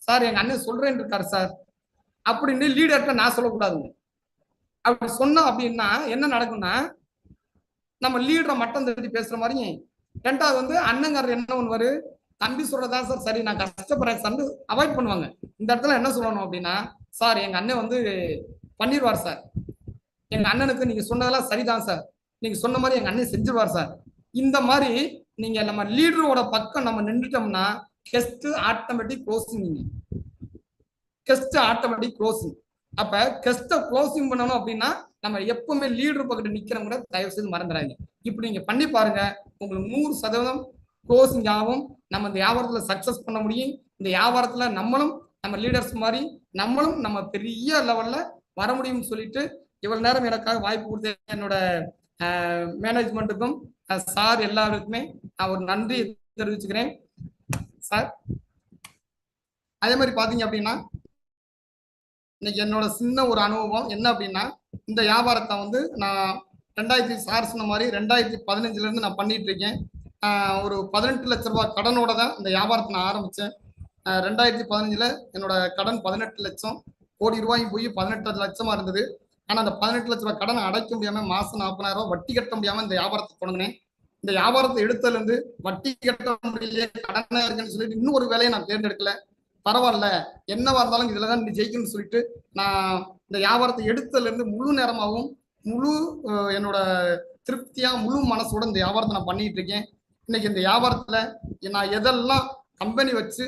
Speaker 2: சார் எங்க அண்ணன் சொல்றேன்னு இருக்காரு சார் அப்படின்னு லீடர்கிட்ட நான் சொல்லக்கூடாதுங்க. அப்படி சொன்னோம் அப்படின்னா என்ன நடக்கும்னா, நம்ம லீடரை மட்டும் தட்டி பேசுற மாதிரி. ரெண்டாவது வந்து அண்ணங்காரர் என்ன பண்ணுவாரு, தம்பி சொல்றதா சார் சரி, நான் கஷ்டப்படுறேன் சார் அவாய்ட் பண்ணுவாங்க. இந்த இடத்துல என்ன சொல்லணும் அப்படின்னா, சார் எங்க அண்ணன் வந்து பண்ணிடுவார் சார், எங்க அண்ணனுக்கு நீங்க சொன்னதெல்லாம் சரிதான் சார், நீங்க சொன்ன மாதிரி எங்க அண்ணன் செஞ்சிருவார் சார். இந்த மாதிரி நீங்க நம்ம லீடரோட பக்கம் நம்ம நின்றுட்டோம்னா guest automatic closing. Guest automatic closing. அப்ப கெஸ்ட க்ளோசிங் பண்ணணும் அப்படின்னா நம்ம எப்பவுமே லீடர் பக்கத்து நிக்கிறவங்க தயவு செய்து மறந்துடாங்க. இப்படி நீங்க பண்ணி பாருங்க, உங்களுக்கு 100% க்ளோசிங் ஆகும். நம்ம இந்த வியாபாரத்துல சக்சஸ் பண்ண முடியும். இந்த வியாபாரத்துல நம்மளும் நம்ம லீடர்ஸ் மாதிரி நம்மளும் நம்ம பெரிய லெவல்ல வர முடியும்னு சொல்லிட்டு இவ்வளவு நேரம் எனக்காக வாய்ப்பு கொடுத்த என்னோட மேனேஜ்மெண்ட்டுக்கும் சார் எல்லாருக்குமே நான் ஒரு நன்றி தெரிவிச்சுக்கிறேன் சார். அதே மாதிரி பாத்தீங்க அப்படின்னா, இன்னைக்கு என்னோட சின்ன ஒரு அனுபவம் என்ன அப்படின்னா, இந்த வியாபாரத்தை வந்து நான் சார் சொன்ன மாதிரி 2015 இருந்து நான் பண்ணிட்டு இருக்கேன். ஒரு 18 லட்ச ரூபாய் கடனோட தான் இந்த வியாபாரத்தை நான் ஆரம்பிச்சேன். 2015ல என்னோட கடன் 18 லட்சம், கோடி ரூபாயும் போய் 18 லட்சமா இருந்தது. ஆனா அந்த 18 லட்ச ரூபாய் கடனை அடைக்க முடியாம மாசம் 40,000 ரூபாய் வட்டி கட்ட முடியாம இந்த வியாபாரத்தை தொடங்கினேன். இந்த வியாபாரத்தை எடுத்ததுல இருந்து வட்டி கட்ட முடியல, கடனா இருக்குன்னு சொல்லிட்டு இன்னும் ஒரு வேலையை நான் தேர்ந்தெடுக்கல. பரவாயில்ல, என்னவா இருந்தாலும் இதுலதான் நீ ஜெயிக்கணும்னு சொல்லிட்டு நான் இந்த வியாபாரத்தை எடுத்ததுல இருந்து முழு நேரமாகவும் முழு என்னோட திருப்தியா முழு மனசோட இந்த வியாபாரத்தை நான் பண்ணிட்டு இருக்கேன். இன்னைக்கு இந்த வியாபாரத்துல நான் எதெல்லாம் கம்பெனி வச்சு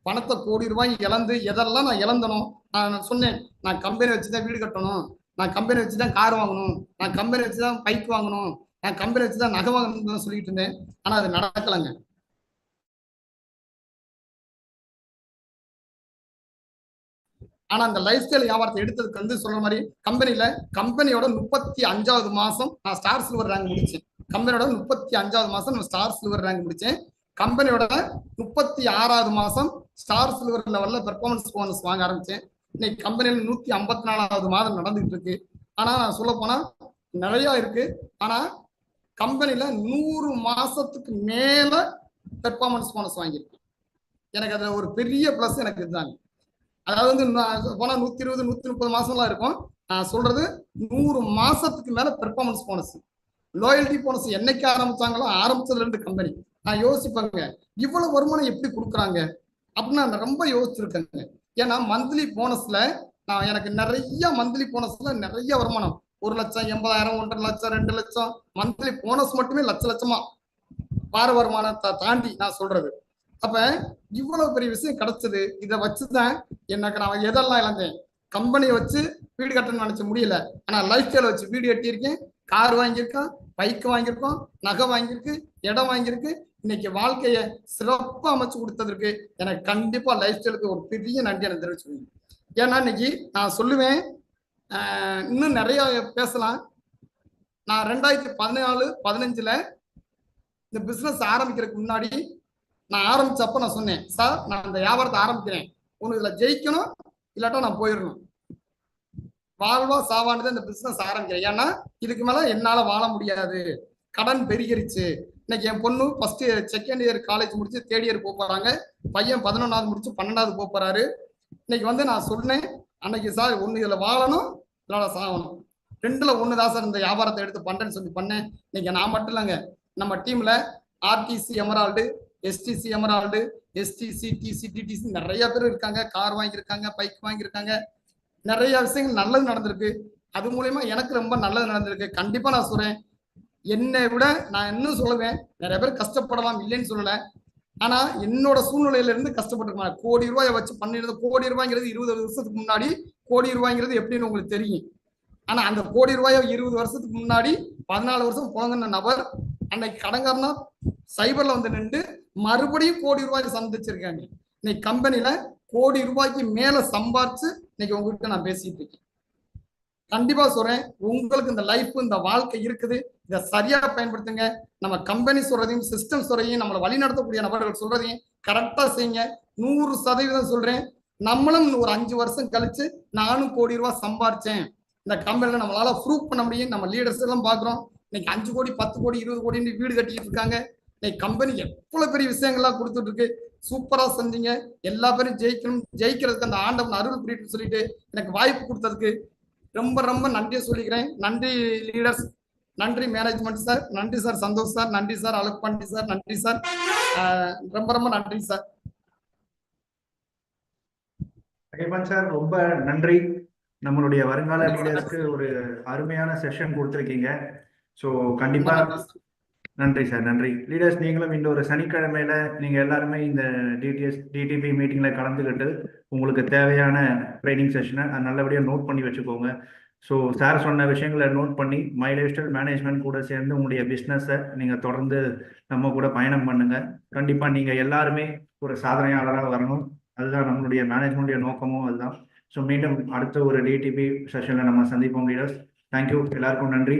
Speaker 2: பணத்தை கோடி ரூபாய் இழந்து எதெல்லாம் நான் இழந்தனோ, நான் சொன்னேன், நான் கம்பெனி வச்சுதான் வீடு கட்டணும், நான் கம்பெனி வச்சுதான் கார் வாங்கணும், நான் கம்பெனி வச்சுதான் பைக் வாங்கணும், நான் கம்பெனி வச்சுதான் நகை வாங்கணும்னு சொல்லிட்டு இருந்தேன். ஆனா அது நடக்கலைங்க. ஆனா அந்த லைஃப் ஸ்டைல் வியாபாரத்தை எடுத்ததுக்கு வந்து சொல்ற மாதிரி கம்பெனியோட 35வது மாசம் நான் ஸ்டார் சில்வர் ரேங்க் முடிச்சேன். கம்பெனியோட 35வது மாசம் நான் ஸ்டார் சில்வர் ரேங்க் முடிச்சேன். கம்பெனியோட 36வது மாசம் ஸ்டார் சில்வர் லெவல்ல பெர்ஃபார்மன்ஸ் போனஸ் வாங்க ஆரம்பிச்சேன். இன்னைக்கு கம்பெனியில 154வது மாதம் நடந்துட்டு இருக்கு. ஆனா நான் சொல்ல போனா நிறைய இருக்கு. ஆனா கம்பெனில 100 மாசத்துக்கு மேல பெர்ஃபார்மன்ஸ் போனஸ் வாங்கியிருக்கேன். எனக்கு அதுல ஒரு பெரிய பிளஸ் எனக்கு இதுதாங்க. அதாவது வந்து போனா 120 130 மாசம்லாம் இருக்கும். நான் சொல்றது 100 மாசத்துக்கு மேல பெர்ஃபார்மன்ஸ் போனஸ். லாயல்டி போனஸ் என்னைக்கு ஆரம்பிச்சாங்களோ ஆரம்பிச்சதுல இருந்து கம்பெனி நான் யோசிப்பேங்க, இவ்வளவு வருமானம் எப்படி கொடுக்குறாங்க அப்படின்னு நான் ரொம்ப யோசிச்சிருக்கேங்க. ஏன்னா மந்த்லி போனஸ்ல எனக்கு நிறைய மந்த்லி போனஸ்ல நிறைய வருமானம், 1 லட்சம் 80,000 1.5 லட்சம் 2 லட்சம் மந்த்லி போனஸ் மட்டுமே லட்சமா வார வருமானத்தை தாண்டி நான் சொல்றது. அப்ப இவ்வளவு பெரிய விஷயம் கிடைச்சது. இதை வச்சுதான் எனக்கு நான் எதெல்லாம் இழந்தேன். கம்பெனியை வச்சு வீடு கட்டணும்னு நினைச்ச முடியல. ஆனா லைஃப் ஸ்டைல வச்சு வீடு கட்டியிருக்கேன், கார் வாங்கியிருக்கேன், பைக் வாங்கியிருக்கோம், நகை வாங்கியிருக்கு, இடம் வாங்கியிருக்கு. இன்னைக்கு வாழ்க்கையை சிறப்பா அமைச்சு கொடுத்ததற்கு எனக்கு கண்டிப்பா லைஃப் ஸ்டைலுக்கு ஒரு பெரிய நன்றி எனக்கு தெரிவிச்சுக்கணும். ஏன்னா இன்னைக்கு நான் சொல்லுவேன், இன்னும் நிறைய பேசலாம். நான் 2014-15ல இந்த பிசினஸ் ஆரம்பிக்கிறதுக்கு முன்னாடி நான் ஆரம்பிச்சப்ப நான் சொன்னேன், சார் நான் இந்த வியாபாரத்தை ஆரம்பிக்கிறேன், ஒண்ணு இதுல ஜெயிக்கணும், இல்லாட்டா நான் போயிடணும், வாழ்வா சாவானது இந்த பிசினஸ் ஆரம்பிக்கிறேன். ஏன்னா இதுக்கு மேல என்னால வாழ முடியாது, கடன் பெருகிருச்சு. இன்னைக்கு என் பொண்ணு ஃபர்ஸ்ட் செகண்ட் இயர் காலேஜ் முடிச்சு தேர்ட் இயர் போறாங்க, பையன் 11வது முடிச்சு 12வது போறாரு. இன்னைக்கு வந்து நான் சொன்னேன் அன்னைக்கு, சார் ஒண்ணு இதுல வாழணும், இதனால சாகணும், 2ல 1 தான் சார் இந்த வியாபாரத்தை எடுத்து பண்றேன்னு சொல்லி பண்ணேன். இன்னைக்கு நான் மட்டும் இல்லைங்க, நம்ம டீம்ல RTC emerald, STC emerald, STC DC DDC நிறைய பேர் இருக்காங்க. கார் வாங்கியிருக்காங்க, பைக் வாங்கியிருக்காங்க, நிறைய விஷயங்கள் நல்லது நடந்திருக்கு. அது மூலயமா எனக்கு ரொம்ப நல்லது நடந்திருக்கு. கண்டிப்பா நான் சொல்றேன், என்னை விட நான் இன்னும் சொல்லுவேன், நிறைய பேர் கஷ்டப்படலாம், இல்லைன்னு சொல்லல. ஆனா என்னோட சூழ்நிலையில இருந்து கஷ்டப்பட்டிருக்கேன். கோடி ரூபாயை வச்சு பண்ணிருந்த, கோடி ரூபாய்ங்கிறது 20 வருஷத்துக்கு முன்னாடி கோடி ரூபாய்ங்கிறது எப்படின்னு உங்களுக்கு தெரியும். ஆனா அந்த கோடி ரூபாயை 20 வருஷத்துக்கு முன்னாடி 14 வருஷம் புழங்கின நபர் அன்னைக்கு கடங்காரனா சைபர்ல வந்து நின்று மறுபடியும் கோடி ரூபாய் சந்திச்சிருக்காங்க. இன்னைக்கு கம்பெனில கோடி ரூபாய்க்கு மேல சம்பாரிச்சு இன்னைக்கு உங்ககிட்ட நான் பேசிட்டு இருக்கேன். கண்டிப்பா சொல்றேன், உங்களுக்கு இந்த லைஃப் இந்த வாழ்க்கை இருக்குது, இதை சரியா பயன்படுத்துங்க. நம்ம கம்பெனி சொல்றதையும் சிஸ்டம் சொல்றதையும் நம்மளை வழி நடத்தக்கூடிய நபர்கள் சொல்றதையும் கரெக்டா செய்யுங்க. 100% சொல்றேன், நம்மளும் ஒரு 5 வருஷம் கழிச்சு நானும் கோடி ரூபாய் சம்பாரிச்சேன் இந்த கம்பெனில நம்மளால ப்ரூவ் பண்ண முடியும். நம்ம லீடர்ஸ் எல்லாம் பாக்குறோம், இன்னைக்கு 5 கோடி 10 கோடி 20 கோடின்னு வீடு கட்டிட்டு இருக்காங்க. இன்னைக்கு கம்பெனி எவ்வளவு பெரிய விஷயங்கள்லாம் கொடுத்துட்டு இருக்கு. சூப்பரா செஞ்சீங்க, எல்லா பேரும் ஜெயிக்கணும், ஜெயிக்கிறதுக்கு அந்த ஆண்டவன் அருள் புரியுன்னு சொல்லிட்டு எனக்கு வாய்ப்பு கொடுத்ததுக்கு ரொம்ப ரொம்ப நன்றியை சொல்லிக்கிறேன். நன்றி லீடர்ஸ், நன்றி மேனேஜ்மெண்ட் சார், நன்றி சார் சந்தோஷ் சார், நன்றி சார் அலுக் பாண்டி சார், நன்றி சார், ரொம்ப ரொம்ப நன்றி சார்.
Speaker 1: சார் ரொம்ப நன்றி. நம்மளுடைய வருங்கால லீடர்ஸ்க்கு ஒரு அருமையான செஷன் கொடுத்துருக்கீங்க. ஸோ கண்டிப்பா நன்றி சார், நன்றி லீடர்ஸ். நீங்களும் இந்த ஒரு சனிக்கிழமையில நீங்க எல்லாருமே இந்த டிடிபி மீட்டிங்ல கலந்துக்கிட்டு உங்களுக்கு தேவையான ட்ரைனிங் செஷனை நல்லபடியாக நோட் பண்ணி வச்சுக்கோங்க. ஸோ சார் சொன்ன விஷயங்களை நோட் பண்ணி மை லைஃப் ஸ்டைல் மேனேஜ்மெண்ட் கூட சேர்ந்து உங்களுடைய பிஸ்னஸை நீங்கள் தொடர்ந்து நம்ம கூட பயணம் பண்ணுங்க. கண்டிப்பாக நீங்கள் எல்லாருமே ஒரு சாதனையாளராக வரணும், அதுதான் நம்மளுடைய மேனேஜ்மெண்ட்டுடைய நோக்கமும் அதுதான். ஸோ மீண்டும் அடுத்த ஒரு டிடிபி செஷனில் நம்ம சந்திப்போம் லீடர்ஸ். தேங்க்யூ, எல்லாருக்கும் நன்றி.